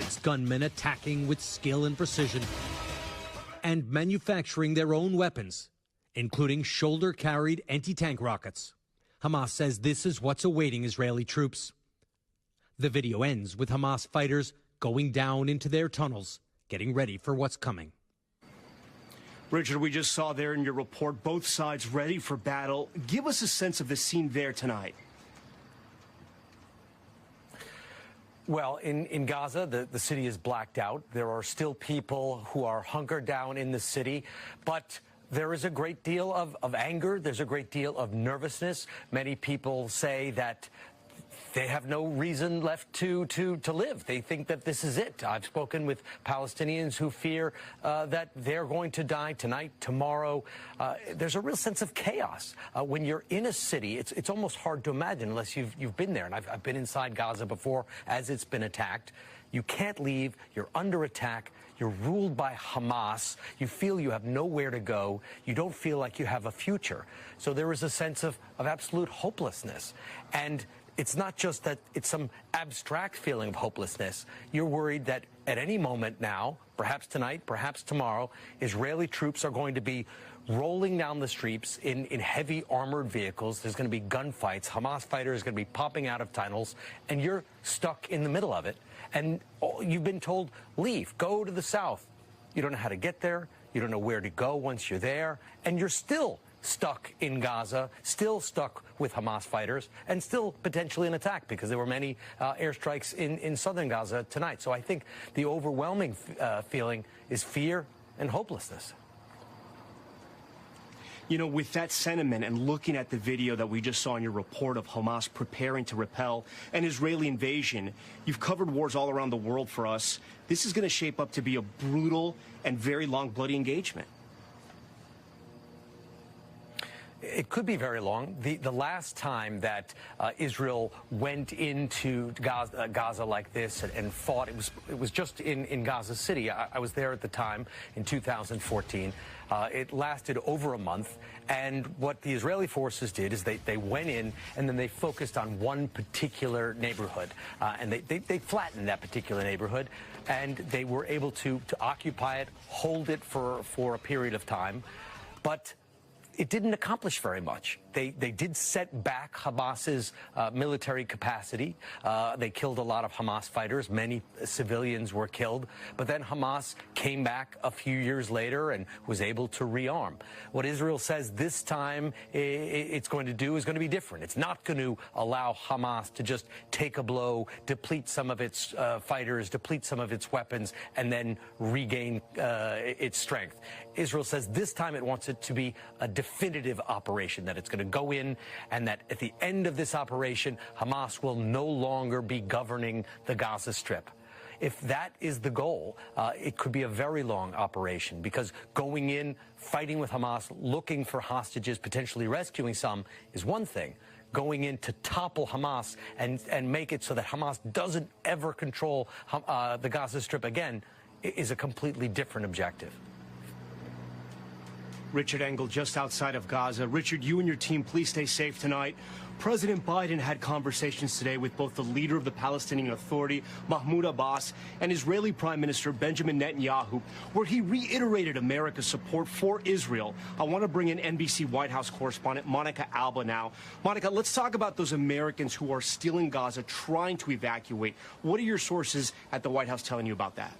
Its gunmen attacking with skill and precision and manufacturing their own weapons, including shoulder-carried anti-tank rockets. Hamas says this is what's awaiting Israeli troops. The video ends with Hamas fighters going down into their tunnels, getting ready for what's coming. Richard, we just saw there in your report, both sides ready for battle. Give us a sense of the scene there tonight. Well, in Gaza, the city is blacked out. There are still people who are hunkered down in the city, but there is a great deal of anger. There's a great deal of nervousness. Many people say that they have no reason left to live. They think that this is it. I've spoken with Palestinians who fear that they're going to die tonight, tomorrow. There's a real sense of chaos. When you're in a city, it's almost hard to imagine unless you've been there. And I've been inside Gaza before as it's been attacked. You can't leave. You're under attack. You're ruled by Hamas. You feel you have nowhere to go. You don't feel like you have a future. So there is a sense of absolute hopelessness. And it's not just that it's some abstract feeling of hopelessness. You're worried that at any moment now, perhaps tonight, perhaps tomorrow, Israeli troops are going to be rolling down the streets in heavy armored vehicles. There's going to be gunfights. Hamas fighters are going to be popping out of tunnels, and you're stuck in the middle of it. And you've been told, leave, go to the south. You don't know how to get there. You don't know where to go once you're there. And you're still stuck in Gaza, still stuck with Hamas fighters, and still potentially an attack because there were many airstrikes in southern Gaza tonight. So I think the overwhelming feeling is fear and hopelessness. You know, with that sentiment and looking at the video that we just saw in your report of Hamas preparing to repel an Israeli invasion, you've covered wars all around the world for us. This is going to shape up to be a brutal and very long, bloody engagement. It could be very long. The last time that Israel went into Gaza like this and fought, it was just in Gaza City. I was there at the time in 2014. It lasted over a month. And what the Israeli forces did is they went in and then they focused on one particular neighborhood. And they flattened that particular neighborhood. And they were able to occupy it, hold it for a period of time. But it didn't accomplish very much. They did set back Hamas's military capacity. They killed a lot of Hamas fighters. Many civilians were killed. But then Hamas came back a few years later and was able to rearm. What Israel says this time it's going to do is going to be different. It's not going to allow Hamas to just take a blow, deplete some of its fighters, deplete some of its weapons, and then regain its strength. Israel says this time it wants it to be a definitive operation, that it's going to go in and that at the end of this operation, Hamas will no longer be governing the Gaza Strip. If that is the goal, it could be a very long operation because going in, fighting with Hamas, looking for hostages, potentially rescuing some is one thing. Going in to topple Hamas and make it so that Hamas doesn't ever control the Gaza Strip again is a completely different objective. Richard Engel, just outside of Gaza. Richard, you and your team, please stay safe tonight. President Biden had conversations today with both the leader of the Palestinian Authority, Mahmoud Abbas, and Israeli Prime Minister Benjamin Netanyahu, where he reiterated America's support for Israel. I want to bring in NBC White House correspondent Monica Alba now. Monica, let's talk about those Americans who are still in Gaza trying to evacuate. What are your sources at the White House telling you about that?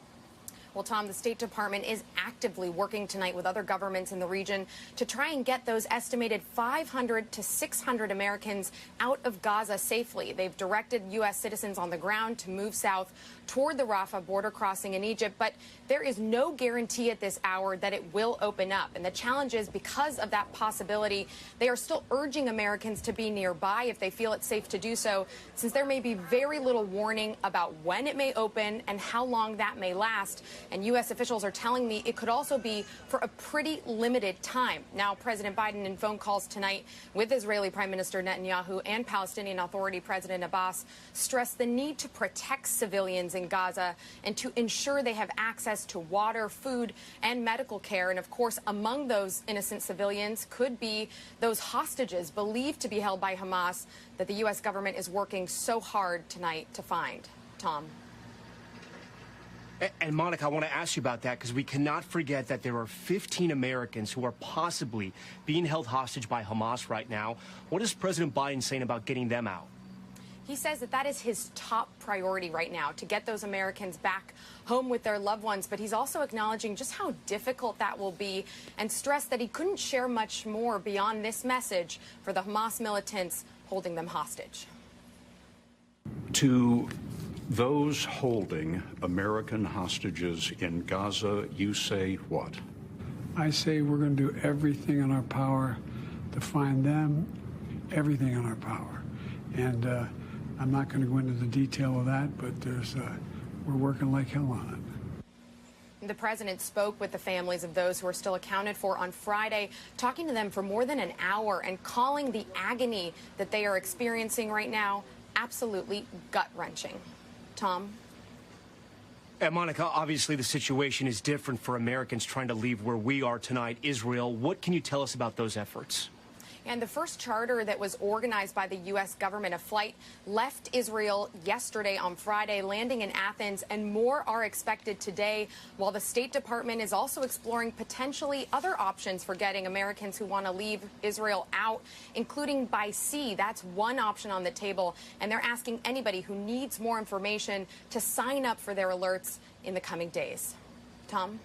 Well, Tom, the State Department is actively working tonight with other governments in the region to try and get those estimated 500 to 600 Americans out of Gaza safely. They've directed U.S. citizens on the ground to move south toward the Rafah border crossing in Egypt, but there is no guarantee at this hour that it will open up. And the challenge is, because of that possibility, they are still urging Americans to be nearby if they feel it's safe to do so, since there may be very little warning about when it may open and how long that may last. And U.S. officials are telling me it could also be for a pretty limited time. Now, President Biden, in phone calls tonight with Israeli Prime Minister Netanyahu and Palestinian Authority President Abbas, stressed the need to protect civilians in Gaza and to ensure they have access to water, food, and medical care. And of course, among those innocent civilians could be those hostages believed to be held by Hamas that the U.S. government is working so hard tonight to find. Tom. And Monica, I want to ask you about that, because we cannot forget that there are 15 Americans who are possibly being held hostage by Hamas right now. What is President Biden saying about getting them out? He says that that is his top priority right now, to get those Americans back home with their loved ones. But he's also acknowledging just how difficult that will be, and stressed that he couldn't share much more beyond this message for the Hamas militants holding them hostage. To those holding American hostages in Gaza, you say what? I say we're going to do everything in our power to find them, everything in our power. And I'm not going to go into the detail of that, but we're working like hell on it. The president spoke with the families of those who are still accounted for on Friday, talking to them for more than an hour and calling the agony that they are experiencing right now absolutely gut-wrenching. Tom? And Monica, obviously the situation is different for Americans trying to leave where we are tonight, Israel. What can you tell us about those efforts? And the first charter that was organized by the U.S. government, a flight, left Israel yesterday on Friday, landing in Athens, and more are expected today, while the State Department is also exploring potentially other options for getting Americans who want to leave Israel out, including by sea. That's one option on the table, and they're asking anybody who needs more information to sign up for their alerts in the coming days. Tom?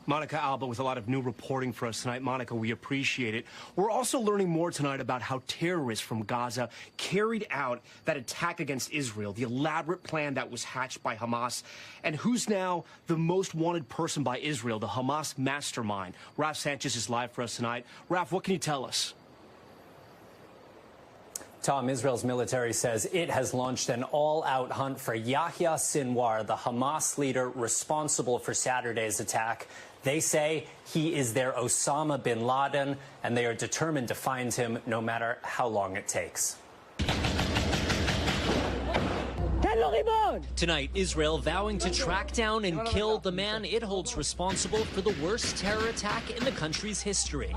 Monica Alba with a lot of new reporting for us tonight. Monica, we appreciate it. We're also learning more tonight about how terrorists from Gaza carried out that attack against Israel, the elaborate plan that was hatched by Hamas, and who's now the most wanted person by Israel, the Hamas mastermind. Raf Sanchez is live for us tonight. Raf, what can you tell us? Tom, Israel's military says it has launched an all-out hunt for Yahya Sinwar, the Hamas leader responsible for Saturday's attack. They say he is their Osama bin Laden, and they are determined to find him no matter how long it takes. Tonight, Israel vowing to track down and kill the man it holds responsible for the worst terror attack in the country's history.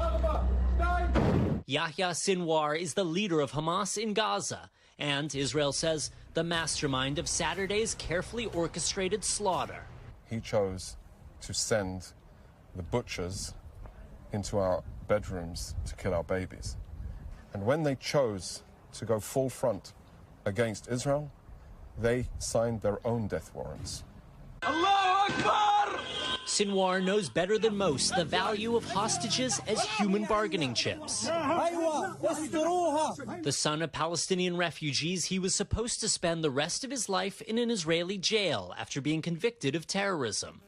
Yahya Sinwar is the leader of Hamas in Gaza, and Israel says the mastermind of Saturday's carefully orchestrated slaughter. He chose to send the butchers into our bedrooms to kill our babies. And when they chose to go full front against Israel, they signed their own death warrants. Allahu Akbar! Sinwar knows better than most the value of hostages as human bargaining chips. The son of Palestinian refugees, he was supposed to spend the rest of his life in an Israeli jail after being convicted of terrorism.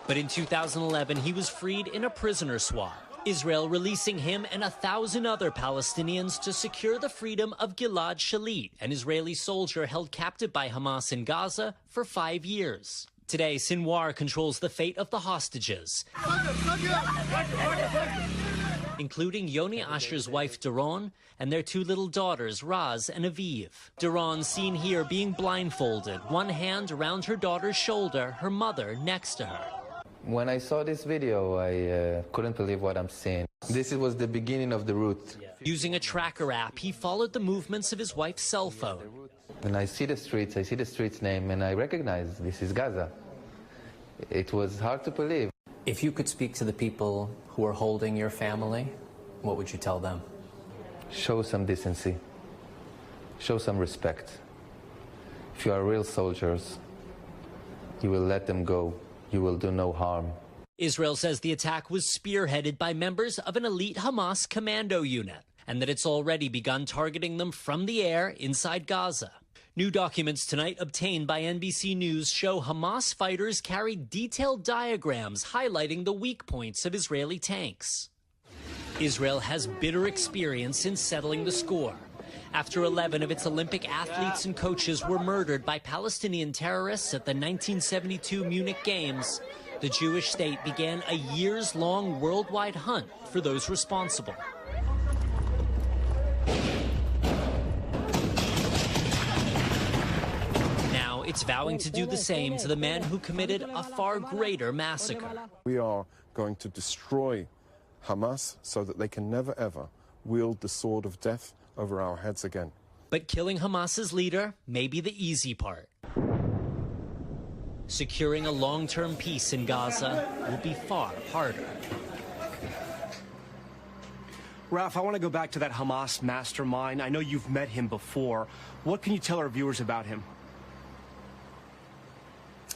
But in 2011, he was freed in a prisoner swap, Israel releasing him and 1,000 other Palestinians to secure the freedom of Gilad Shalit, an Israeli soldier held captive by Hamas in Gaza for 5 years. Today, Sinwar controls the fate of the hostages, including Yoni Asher's wife, Doron, and their 2 little daughters, Raz and Aviv. Doron seen here being blindfolded, one hand around her daughter's shoulder, her mother next to her. When I saw this video, I couldn't believe what I'm seeing. This was the beginning of the route. Using a tracker app, he followed the movements of his wife's cell phone. When I see the street's name, and I recognize this is Gaza. It was hard to believe. If you could speak to the people who are holding your family, what would you tell them? Show some decency. Show some respect. If you are real soldiers, you will let them go. You will do no harm. Israel says the attack was spearheaded by members of an elite Hamas commando unit, and that it's already begun targeting them from the air inside Gaza. New documents tonight obtained by NBC News show Hamas fighters carried detailed diagrams highlighting the weak points of Israeli tanks. Israel has bitter experience in settling the score. After 11 of its Olympic athletes and coaches were murdered by Palestinian terrorists at the 1972 Munich Games, the Jewish state began a years-long worldwide hunt for those responsible. Now it's vowing to do the same to the men who committed a far greater massacre. We are going to destroy Hamas so that they can never, ever wield the sword of death over our heads again. But killing Hamas's leader may be the easy part. Securing a long-term peace in Gaza will be far harder. Ralph, I want to go back to that Hamas mastermind. I know you've met him before. What can you tell our viewers about him?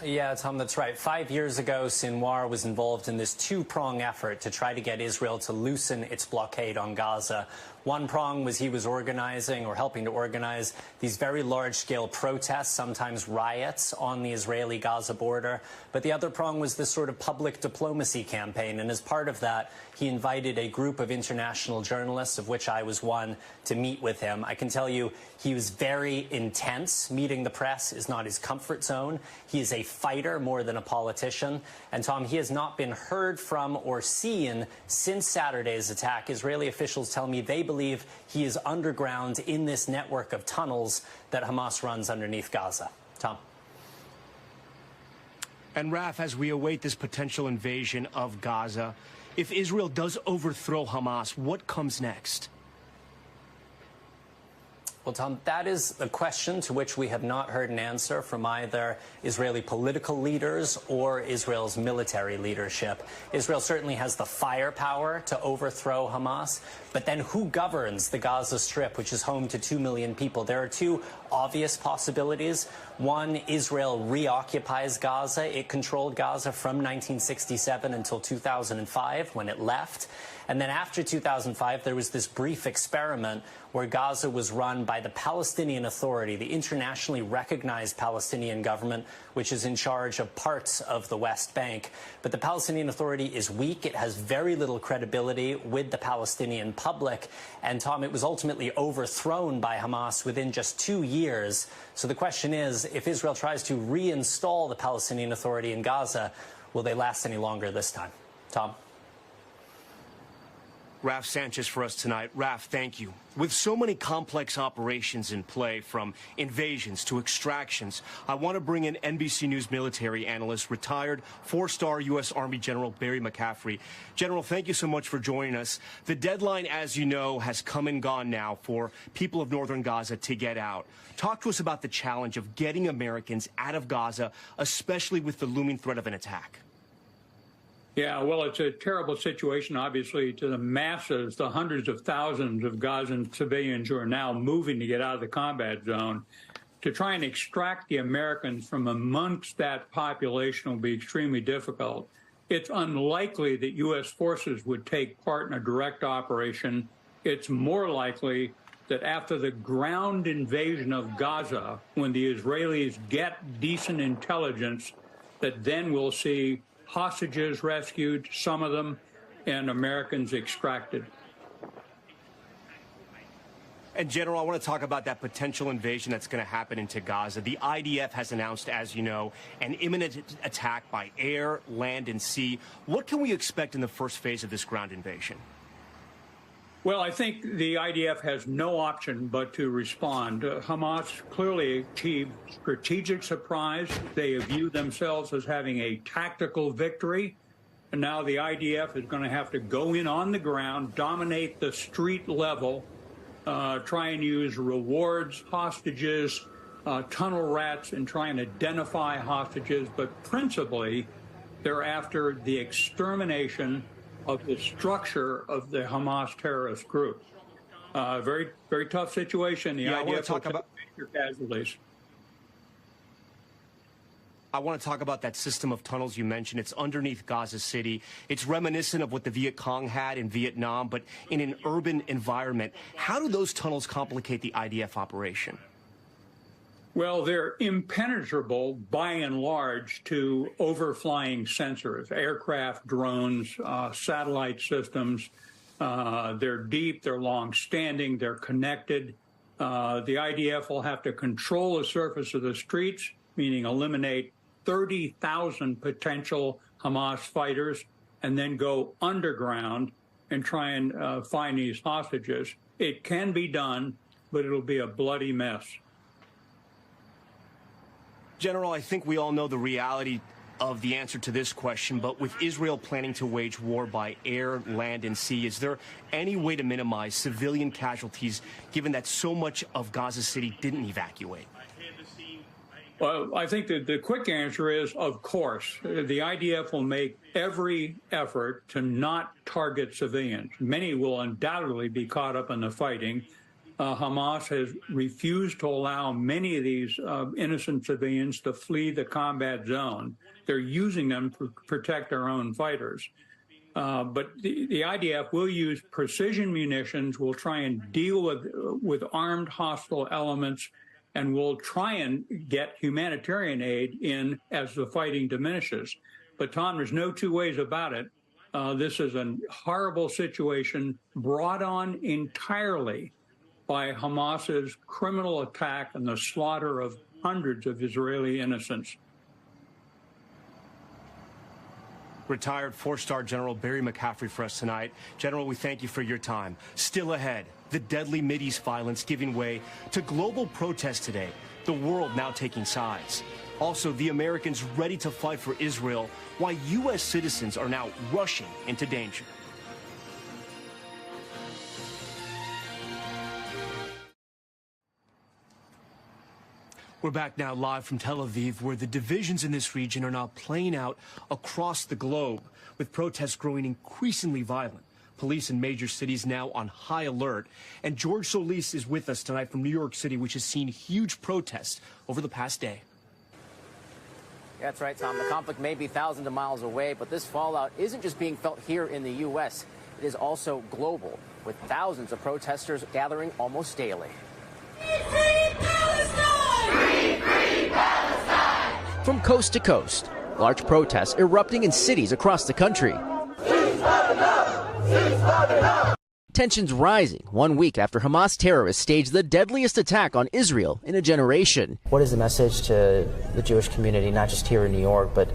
Yeah, Tom, that's right. 5 years ago, Sinwar was involved in this two-prong effort to try to get Israel to loosen its blockade on Gaza. One prong was he was organizing or helping to organize these very large-scale protests, sometimes riots, on the Israeli-Gaza border. But the other prong was this sort of public diplomacy campaign. And as part of that, he invited a group of international journalists, of which I was one, to meet with him. I can tell you he was very intense. Meeting the press is not his comfort zone. He is a fighter more than a politician. And, Tom, he has not been heard from or seen since Saturday's attack. Israeli officials tell me they believe he is underground in this network of tunnels that Hamas runs underneath Gaza. Tom. And, Raf, as we await this potential invasion of Gaza, if Israel does overthrow Hamas, what comes next? Well, Tom, that is a question to which we have not heard an answer from either Israeli political leaders or Israel's military leadership. Israel certainly has the firepower to overthrow Hamas, but then who governs the Gaza Strip, which is home to 2 million people? There are two obvious possibilities. One, Israel reoccupies Gaza. It controlled Gaza from 1967 until 2005 when it left. And then after 2005, there was this brief experiment where Gaza was run by the Palestinian Authority, the internationally recognized Palestinian government, which is in charge of parts of the West Bank. But the Palestinian Authority is weak. It has very little credibility with the Palestinian public. And, Tom, it was ultimately overthrown by Hamas within just 2 years. So the question is, if Israel tries to reinstall the Palestinian Authority in Gaza, will they last any longer this time? Tom? Raf Sanchez for us tonight. Raf, thank you. With so many complex operations in play, from invasions to extractions, I want to bring in NBC News military analyst, retired 4-star U.S. Army General Barry McCaffrey. General, thank you so much for joining us. The deadline, as you know, has come and gone now for people of northern Gaza to get out. Talk to us about the challenge of getting Americans out of Gaza, especially with the looming threat of an attack. Yeah, well, it's a terrible situation, obviously, to the masses, the hundreds of thousands of Gazan civilians who are now moving to get out of the combat zone. To try and extract the Americans from amongst that population will be extremely difficult. It's unlikely that U.S. forces would take part in a direct operation. It's more likely that after the ground invasion of Gaza, when the Israelis get decent intelligence, that then we'll see hostages rescued, some of them, and Americans extracted. And, General, I want to talk about that potential invasion that's going to happen into Gaza. The IDF has announced, as you know, an imminent attack by air, land, and sea. What can we expect in the first phase of this ground invasion? Well, I think the IDF has no option but to respond. Hamas clearly achieved strategic surprise. They view themselves as having a tactical victory. And now the IDF is going to have to go in on the ground, dominate the street level, try and use rewards, hostages, tunnel rats, and try and identify hostages. But principally, they're after the extermination of the structure of the Hamas terrorist group. Very, very tough situation. The IDF will take major casualties. I want to talk about that system of tunnels you mentioned. It's underneath Gaza City. It's reminiscent of what the Viet Cong had in Vietnam, but in an urban environment. How do those tunnels complicate the IDF operation? Well, they're impenetrable by and large to overflying sensors, aircraft, drones, satellite systems. They're deep, they're long-standing, they're connected. The IDF will have to control the surface of the streets, meaning eliminate 30,000 potential Hamas fighters, and then go underground and try and find these hostages. It can be done, but it'll be a bloody mess. General, I think we all know the reality of the answer to this question, but with Israel planning to wage war by air, land, and sea, is there any way to minimize civilian casualties, given that so much of Gaza City didn't evacuate? Well, I think that the quick answer is, of course. The IDF will make every effort to not target civilians. Many will undoubtedly be caught up in the fighting. Hamas has refused to allow many of these innocent civilians to flee the combat zone. They're using them to protect their own fighters. But the IDF will use precision munitions, will try and deal with armed hostile elements, and will try and get humanitarian aid in as the fighting diminishes. But, Tom, there's no two ways about it. This is a horrible situation brought on entirely by Hamas's criminal attack and the slaughter of hundreds of Israeli innocents. Retired four-star General Barry McCaffrey for us tonight. General, we thank you for your time. Still ahead, the deadly Mideast violence giving way to global protests today, the world now taking sides. Also, the Americans ready to fight for Israel, why U.S. citizens are now rushing into danger. We're back now live from Tel Aviv, where the divisions in this region are now playing out across the globe, with protests growing increasingly violent. Police in major cities now on high alert. And George Solis is with us tonight from New York City, which has seen huge protests over the past day. Yeah, that's right, Tom. The conflict may be thousands of miles away, but this fallout isn't just being felt here in the U.S. It is also global, with thousands of protesters gathering almost daily. From coast to coast, large protests erupting in cities across the country. Tensions rising 1 week after Hamas terrorists staged the deadliest attack on Israel in a generation. What is the message to the Jewish community, not just here in New York, but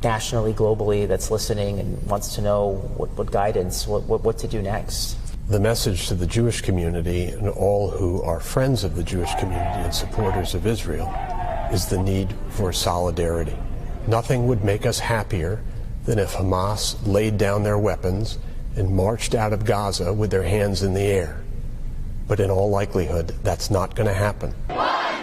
nationally, globally, that's listening and wants to know what guidance, what to do next? The message to the Jewish community and all who are friends of the Jewish community and supporters of Israel is the need for solidarity. Nothing would make us happier than if Hamas laid down their weapons and marched out of Gaza with their hands in the air. But in all likelihood, that's not going to happen. 1,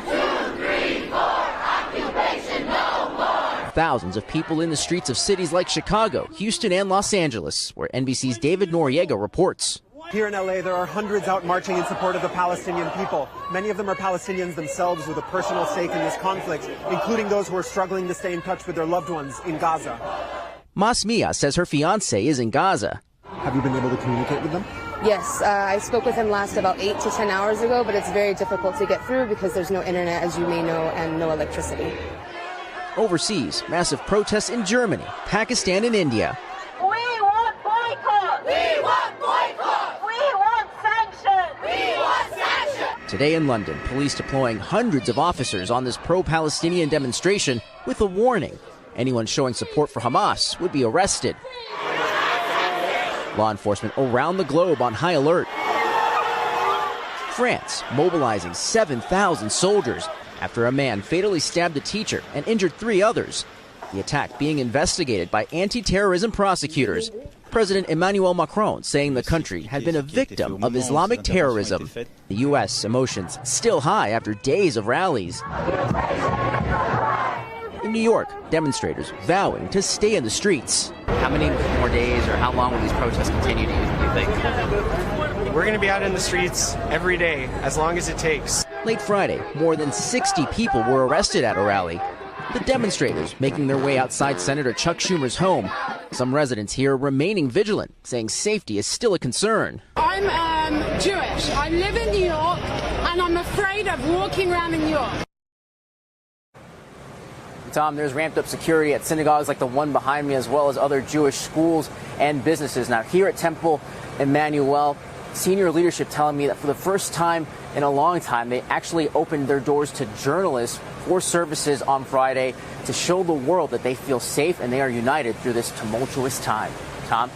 2, 3, 4, occupation no more. Thousands of people in the streets of cities like Chicago, Houston, and Los Angeles, where NBC's David Noriega reports. Here in LA, there are hundreds out marching in support of the Palestinian people. Many of them are Palestinians themselves with a personal stake in this conflict, including those who are struggling to stay in touch with their loved ones in Gaza. Masmia says her fiancé is in Gaza. Have you been able to communicate with them? Yes, I spoke with him last about 8 to 10 hours ago, but it's very difficult to get through because there's no internet, as you may know, and no electricity. Overseas, massive protests in Germany, Pakistan, and India. We want boycott! We want boycott! We want sanctions! We want sanctions! Today in London, police deploying hundreds of officers on this pro-Palestinian demonstration with a warning. Anyone showing support for Hamas would be arrested. Law enforcement around the globe on high alert. France mobilizing 7,000 soldiers after a man fatally stabbed a teacher and injured 3 others. The attack being investigated by anti-terrorism prosecutors. President Emmanuel Macron saying the country had been a victim of Islamic terrorism. The U.S. emotions still high after days of rallies. In New York, demonstrators vowing to stay in the streets. How many more days or how long will these protests continue, do you think? We're going to be out in the streets every day, as long as it takes. Late Friday, more than 60 people were arrested at a rally. The demonstrators making their way outside Senator Chuck Schumer's home. Some residents here remaining vigilant, saying safety is still a concern. I'm Jewish. I live in New York, and I'm afraid of walking around in New York. Tom, there's ramped up security at synagogues like the one behind me, as well as other Jewish schools and businesses. Now, here at Temple Emmanuel, senior leadership telling me that for the first time in a long time, they actually opened their doors to journalists for services on Friday to show the world that they feel safe and they are united through this tumultuous time. Tom?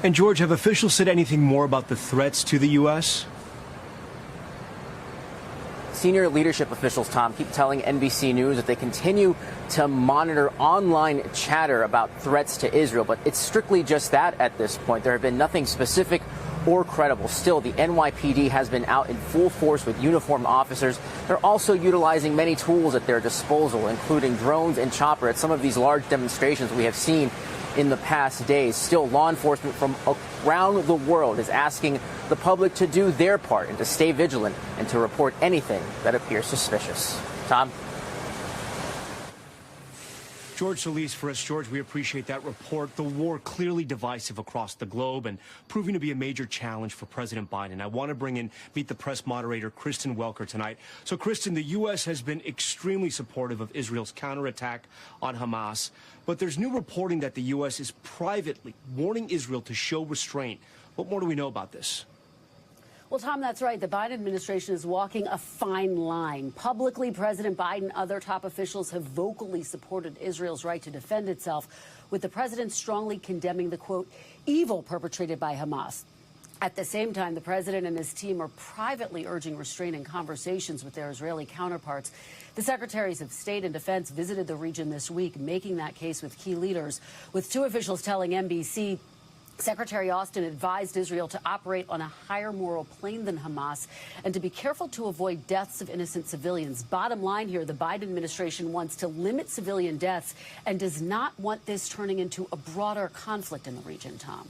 And George, have officials said anything more about the threats to the U.S.? Senior leadership officials, Tom, keep telling NBC News that they continue to monitor online chatter about threats to Israel, but it's strictly just that at this point. There have been nothing specific or credible. Still, the NYPD has been out in full force with uniformed officers. They're also utilizing many tools at their disposal, including drones and chopper at some of these large demonstrations we have seen in the past days. Still, law enforcement from around the world is asking the public to do their part and to stay vigilant and to report anything that appears suspicious. Tom? George Solis for us. George, we appreciate that report. The war clearly divisive across the globe and proving to be a major challenge for President Biden. I want to meet the press moderator, Kristen Welker, tonight. So, Kristen, the U.S. has been extremely supportive of Israel's counterattack on Hamas, but there's new reporting that the U.S. is privately warning Israel to show restraint. What more do we know about this? Well, Tom, that's right. The Biden administration is walking a fine line. Publicly, President Biden and other top officials have vocally supported Israel's right to defend itself, with the president strongly condemning the, quote, evil perpetrated by Hamas. At the same time, the president and his team are privately urging restraint in conversations with their Israeli counterparts. The secretaries of state and defense visited the region this week, making that case with key leaders, with two officials telling NBC Secretary Austin advised Israel to operate on a higher moral plane than Hamas and to be careful to avoid deaths of innocent civilians. Bottom line here, the Biden administration wants to limit civilian deaths and does not want this turning into a broader conflict in the region, Tom.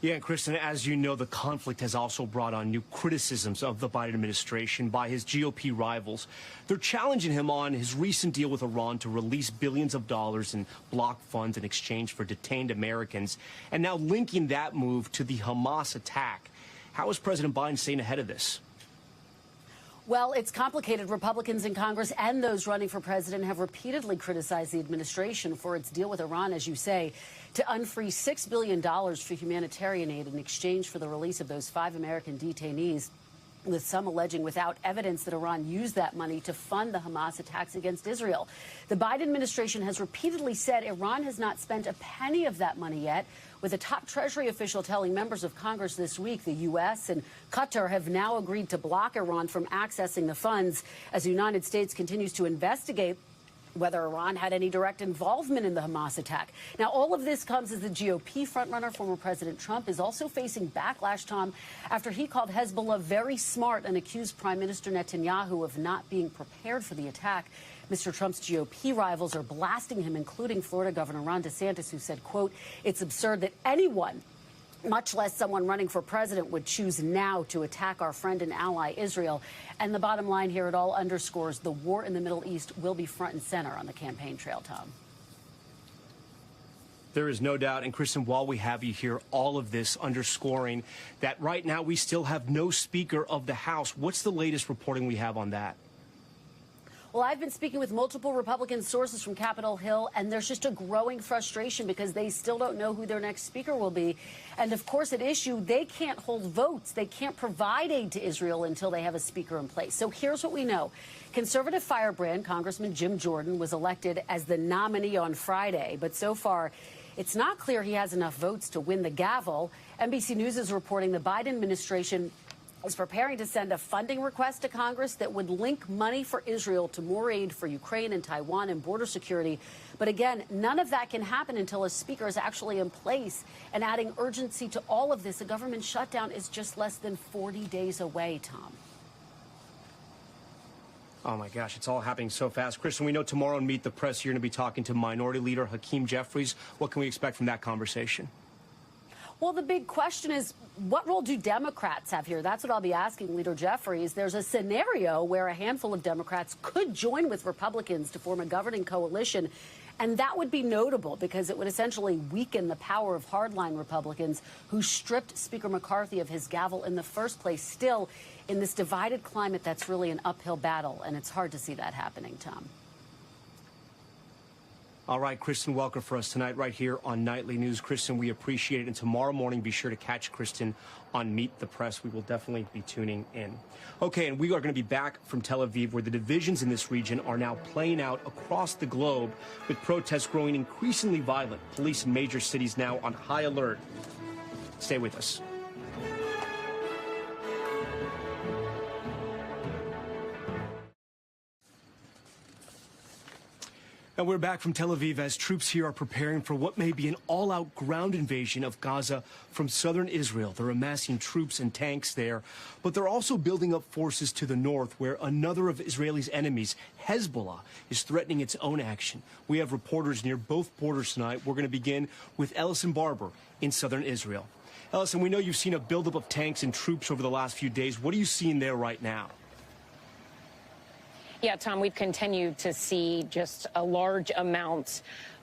Yeah, and Kristen, as you know, the conflict has also brought on new criticisms of the Biden administration by his GOP rivals. They're challenging him on his recent deal with Iran to release billions of dollars in block funds in exchange for detained Americans, and now linking that move to the Hamas attack. How is President Biden staying ahead of this? Well, it's complicated. Republicans in Congress and those running for president have repeatedly criticized the administration for its deal with Iran, as you say, to unfree $6 billion for humanitarian aid in exchange for the release of those 5 American detainees, with some alleging without evidence that Iran used that money to fund the Hamas attacks against Israel. The Biden administration has repeatedly said Iran has not spent a penny of that money yet, with a top Treasury official telling members of Congress this week the U.S. and Qatar have now agreed to block Iran from accessing the funds as the United States continues to investigate whether Iran had any direct involvement in the Hamas attack. Now, all of this comes as the GOP frontrunner, former President Trump, is also facing backlash, Tom, after he called Hezbollah very smart and accused Prime Minister Netanyahu of not being prepared for the attack. Mr. Trump's GOP rivals are blasting him, including Florida Governor Ron DeSantis, who said, quote, it's absurd that anyone, much less someone running for president, would choose now to attack our friend and ally Israel. And the bottom line here, it all underscores the war in the Middle East will be front and center on the campaign trail, Tom. There is no doubt. And Kristen, while we have you here, all of this underscoring that right now we still have no Speaker of the House. What's the latest reporting we have on that? Well, I've been speaking with multiple Republican sources from Capitol Hill, and there's just a growing frustration because they still don't know who their next speaker will be. And, of course, at issue, they can't hold votes. They can't provide aid to Israel until they have a speaker in place. So here's what we know. Conservative firebrand Congressman Jim Jordan was elected as the nominee on Friday, but so far it's not clear he has enough votes to win the gavel. NBC News is reporting the Biden administration is preparing to send a funding request to Congress that would link money for Israel to more aid for Ukraine and Taiwan and border security. But again, none of that can happen until a speaker is actually in place. And adding urgency to all of this, a government shutdown is just less than 40 days away, Tom. Oh, my gosh, it's all happening so fast. Kristen, we know tomorrow on Meet the Press, you're going to be talking to Minority Leader Hakeem Jeffries. What can we expect from that conversation? Well, the big question is, what role do Democrats have here? That's what I'll be asking Leader Jeffries. There's a scenario where a handful of Democrats could join with Republicans to form a governing coalition. And that would be notable because it would essentially weaken the power of hardline Republicans who stripped Speaker McCarthy of his gavel in the first place. Still, in this divided climate, that's really an uphill battle, and it's hard to see that happening, Tom. All right, Kristen Welker for us tonight right here on Nightly News. Kristen, we appreciate it. And tomorrow morning, be sure to catch Kristen on Meet the Press. We will definitely be tuning in. Okay, and we are going to be back from Tel Aviv, where the divisions in this region are now playing out across the globe, with protests growing increasingly violent. Police in major cities now on high alert. Stay with us. And we're back from Tel Aviv as troops here are preparing for what may be an all-out ground invasion of Gaza from southern Israel. They're amassing troops and tanks there, but they're also building up forces to the north where another of Israel's enemies, Hezbollah, is threatening its own action. We have reporters near both borders tonight. We're going to begin with Ellison Barber in southern Israel. Ellison, we know you've seen a buildup of tanks and troops over the last few days. What are you seeing there right now? Yeah, Tom, we've continued to see just a large amount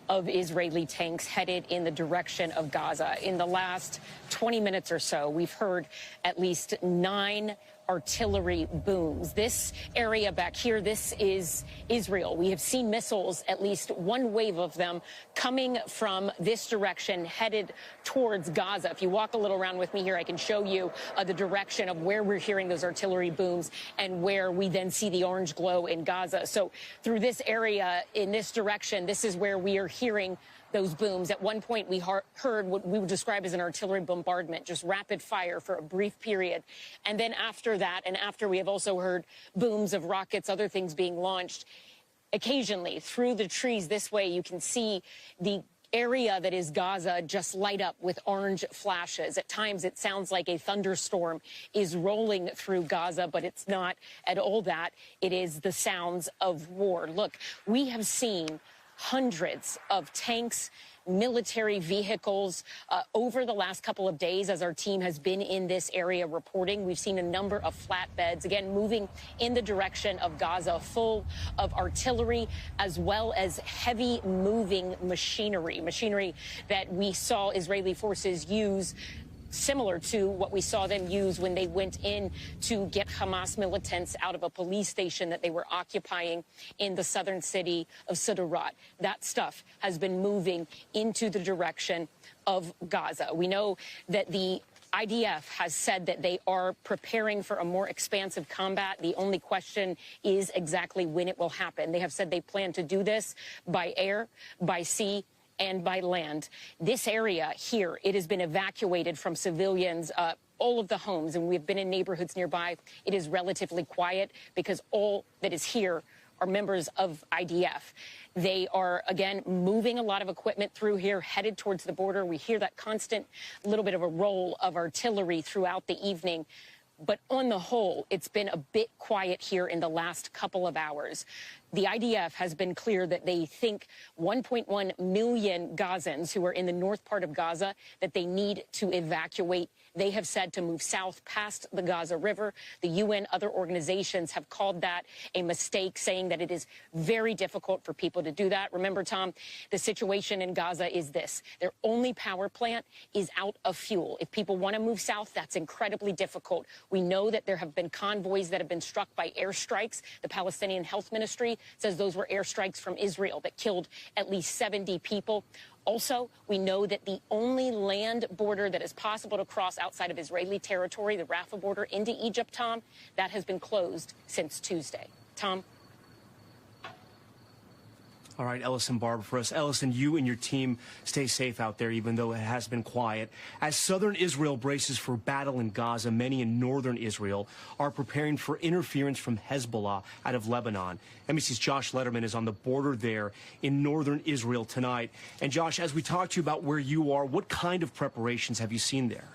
of Israeli tanks headed in the direction of Gaza. In the last 20 minutes or so, we've heard at least 9 artillery booms. This area back here, this is Israel. We have seen missiles, at least one wave of them, coming from this direction, headed towards Gaza. If you walk a little around with me here, I can show you the direction of where we're hearing those artillery booms and where we then see the orange glow in Gaza. So through this area, in this direction, this is where we are hearing those booms. At one point, we heard what we would describe as an artillery bombardment, just rapid fire for a brief period. And then after that, and after we have also heard booms of rockets, other things being launched, occasionally through the trees this way, you can see the area that is Gaza just light up with orange flashes. At times, it sounds like a thunderstorm is rolling through Gaza, but it's not at all that. It is the sounds of war. Look, we have seen hundreds of tanks, military vehicles over the last couple of days as our team has been in this area reporting. We've seen a number of flatbeds, again, moving in the direction of Gaza, full of artillery as well as heavy moving machinery that we saw Israeli forces use, similar to what we saw them use when they went in to get Hamas militants out of a police station that they were occupying in the southern city of Sderot. That stuff has been moving into the direction of Gaza. We know that the IDF has said that they are preparing for a more expansive combat. The only question is exactly when it will happen. They have said they plan to do this by air, by sea, and by land. This area here, it has been evacuated from civilians, all of the homes, and we've been in neighborhoods nearby. It is relatively quiet because all that is here are members of IDF. They are, again, moving a lot of equipment through here, headed towards the border. We hear that constant little bit of a roll of artillery throughout the evening. But on the whole, it's been a bit quiet here in the last couple of hours. The IDF has been clear that they think 1.1 million Gazans who are in the north part of Gaza, that they need to evacuate. They have said to move south past the Gaza River. The UN, other organizations have called that a mistake, saying that it is very difficult for people to do that. Remember, Tom, the situation in Gaza is this. Their only power plant is out of fuel. If people want to move south, that's incredibly difficult. We know that there have been convoys that have been struck by airstrikes. The Palestinian Health Ministry says those were airstrikes from Israel that killed at least 70 people. Also, we know that the only land border that is possible to cross outside of Israeli territory, the Rafah border into Egypt, Tom, that has been closed since Tuesday. Tom? All right, Ellison Barber for us. Ellison, you and your team stay safe out there, even though it has been quiet. As southern Israel braces for battle in Gaza, many in northern Israel are preparing for interference from Hezbollah out of Lebanon. NBC's Josh Letterman is on the border there in northern Israel tonight. And Josh, as we talk to you about where you are, what kind of preparations have you seen there?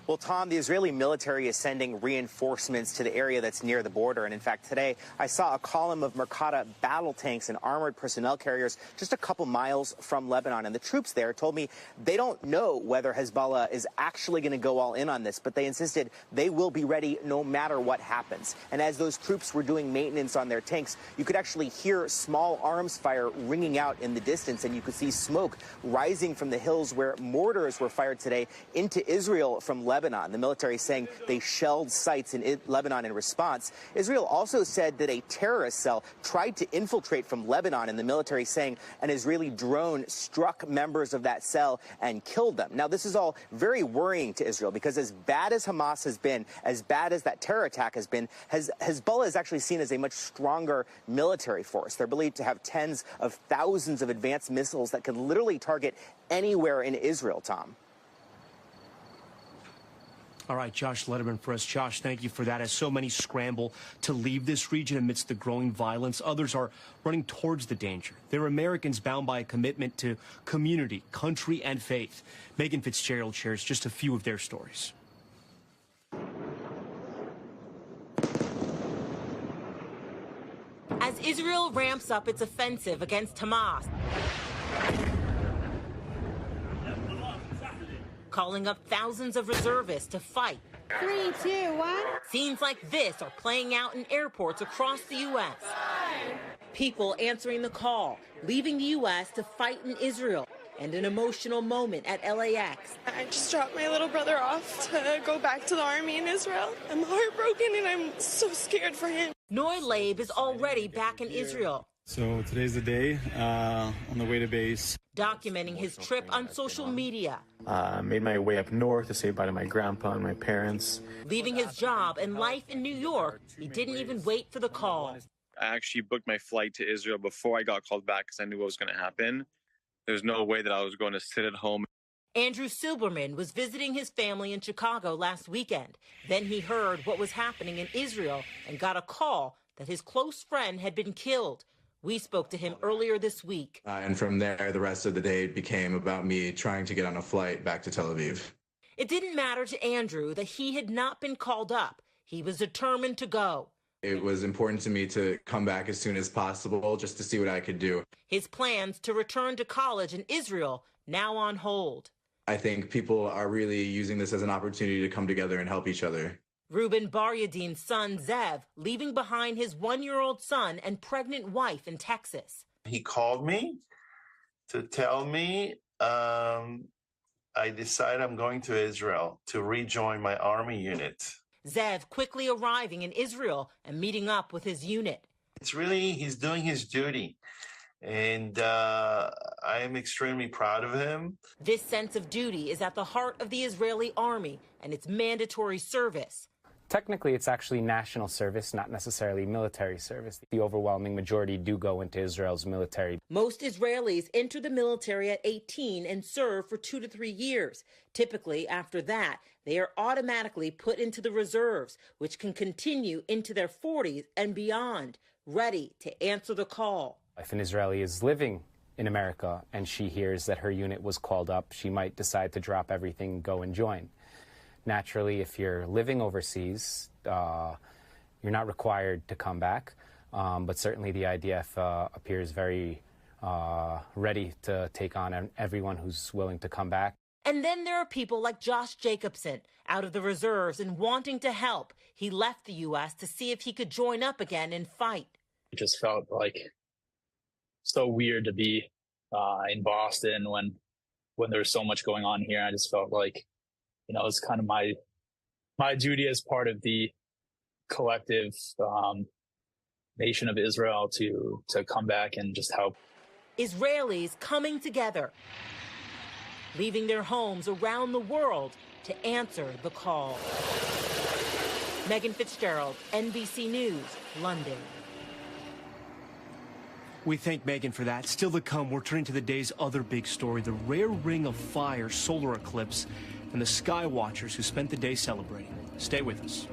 Well, Tom, the Israeli military is sending reinforcements to the area that's near the border. And in fact, today I saw a column of Merkava battle tanks and armored personnel carriers just a couple miles from Lebanon. And the troops there told me they don't know whether Hezbollah is actually going to go all in on this, but they insisted they will be ready no matter what happens. And as those troops were doing maintenance on their tanks, you could actually hear small arms fire ringing out in the distance, and you could see smoke rising from the hills where mortars were fired today into Israel from Lebanon. The military saying they shelled sites in Lebanon in response. Israel also said that a terrorist cell tried to infiltrate from Lebanon, and the military saying an Israeli drone struck members of that cell and killed them. Now, this is all very worrying to Israel because as bad as Hamas has been, as bad as that terror attack has been, Hezbollah is actually seen as a much stronger military force. They're believed to have tens of thousands of advanced missiles that can literally target anywhere in Israel, Tom. All right, Josh Letterman for us. Josh, thank you for that. As so many scramble to leave this region amidst the growing violence, others are running towards the danger. They're Americans bound by a commitment to community, country, and faith. Megan Fitzgerald shares just a few of their stories. As Israel ramps up its offensive against Hamas, calling up thousands of reservists to fight. 3, 2, 1. Scenes like this are playing out in airports across the U.S. People answering the call, leaving the U.S. to fight in Israel, and an emotional moment at LAX. I just dropped my little brother off to go back to the army in Israel. I'm heartbroken and I'm so scared for him. Noy Laib is already back in Israel. So today's the day, on the way to base. Documenting his trip on social media. Made my way up north to say bye to my grandpa and my parents. Leaving his job and life in New York, he didn't even wait for the call. I actually booked my flight to Israel before I got called back because I knew what was going to happen. There's no way that I was going to sit at home. Andrew Silberman was visiting his family in Chicago last weekend. Then he heard what was happening in Israel and got a call that his close friend had been killed. We spoke to him earlier this week. And from there, the rest of the day became about me trying to get on a flight back to Tel Aviv. It didn't matter to Andrew that he had not been called up. He was determined to go. It was important to me to come back as soon as possible just to see what I could do. His plans to return to college in Israel now on hold. I think people are really using this as an opportunity to come together and help each other. Ruben Baryadin's son, Zev, leaving behind his 1-year-old son and pregnant wife in Texas. He called me to tell me I decided I'm going to Israel to rejoin my army unit. Zev quickly arriving in Israel and meeting up with his unit. He's doing his duty. And I am extremely proud of him. This sense of duty is at the heart of the Israeli army and its mandatory service. Technically, it's actually national service, not necessarily military service. The overwhelming majority do go into Israel's military. Most Israelis enter the military at 18 and serve for 2 to 3 years. Typically, after that, they are automatically put into the reserves, which can continue into their 40s and beyond, ready to answer the call. If an Israeli is living in America and she hears that her unit was called up, she might decide to drop everything and go and join. Naturally, if you're living overseas, you're not required to come back, but certainly the IDF appears very ready to take on everyone who's willing to come back. And then there are people like Josh Jacobson, out of the reserves and wanting to help. He left the U.S. to see if he could join up again and fight. It just felt like so weird to be in Boston when there's so much going on here. I just felt like, it's kind of my duty as part of the collective nation of Israel to come back and just help. Israelis coming together, leaving their homes around the world to answer the call. Megan Fitzgerald, NBC News, London. We thank Megan for that. Still to come, we're turning to the day's other big story, the rare ring of fire solar eclipse and the sky watchers who spent the day celebrating. Stay with us.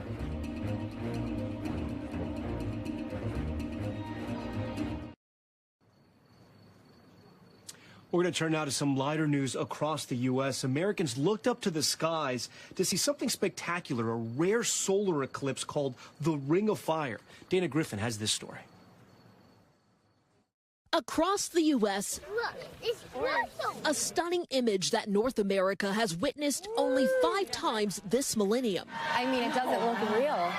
We're going to turn now to some lighter news across the U.S. Americans looked up to the skies to see something spectacular, a rare solar eclipse called the Ring of Fire. Dana Griffin has this story. Across the U.S., Look, it's awesome. a stunning image that North America has witnessed only 5 times this millennium. I mean, it doesn't look real.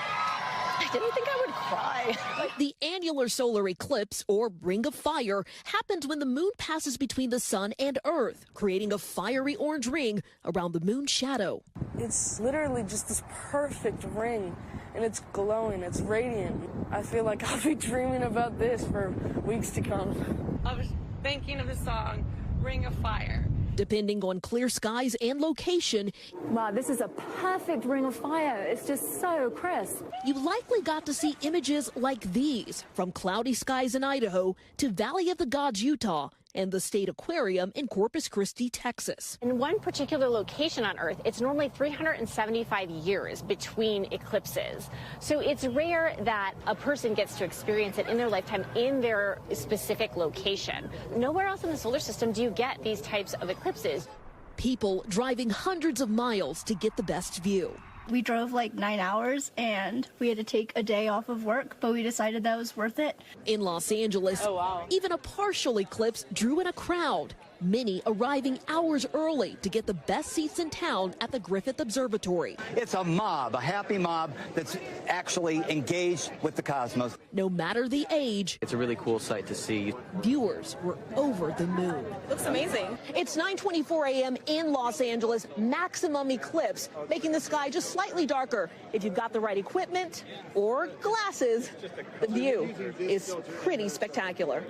I didn't think I would cry. The annular solar eclipse, or Ring of Fire, happened when the moon passes between the sun and Earth, creating a fiery orange ring around the moon's shadow. It's literally just this perfect ring, and it's glowing, it's radiant. I feel like I'll be dreaming about this for weeks to come. I was thinking of the song, Ring of Fire. Depending on clear skies and location, Wow, this is a perfect ring of fire. It's just so crisp. you likely got to see images like these, from cloudy skies in Idaho to Valley of the Gods, Utah, and the State Aquarium in Corpus Christi, Texas. In one particular location on Earth, it's normally 375 years between eclipses. So it's rare that a person gets to experience it in their lifetime in their specific location. Nowhere else in the solar system do you get these types of eclipses. People driving hundreds of miles to get the best view. We drove like 9 hours and we had to take a day off of work, but we decided that was worth it. In Los Angeles, even a partial eclipse drew in a crowd, many arriving hours early to get the best seats in town at the Griffith Observatory. It's a mob, a happy mob that's actually engaged with the cosmos. No matter the age, it's a really cool sight to see. Viewers were over the moon. Looks amazing. It's 9:24 a.m. in Los Angeles, maximum eclipse, making the sky just slightly darker. If you've got the right equipment or glasses, the view is pretty spectacular.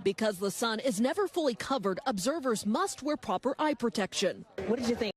Because the sun is never fully covered, observers must wear proper eye protection. What did you think?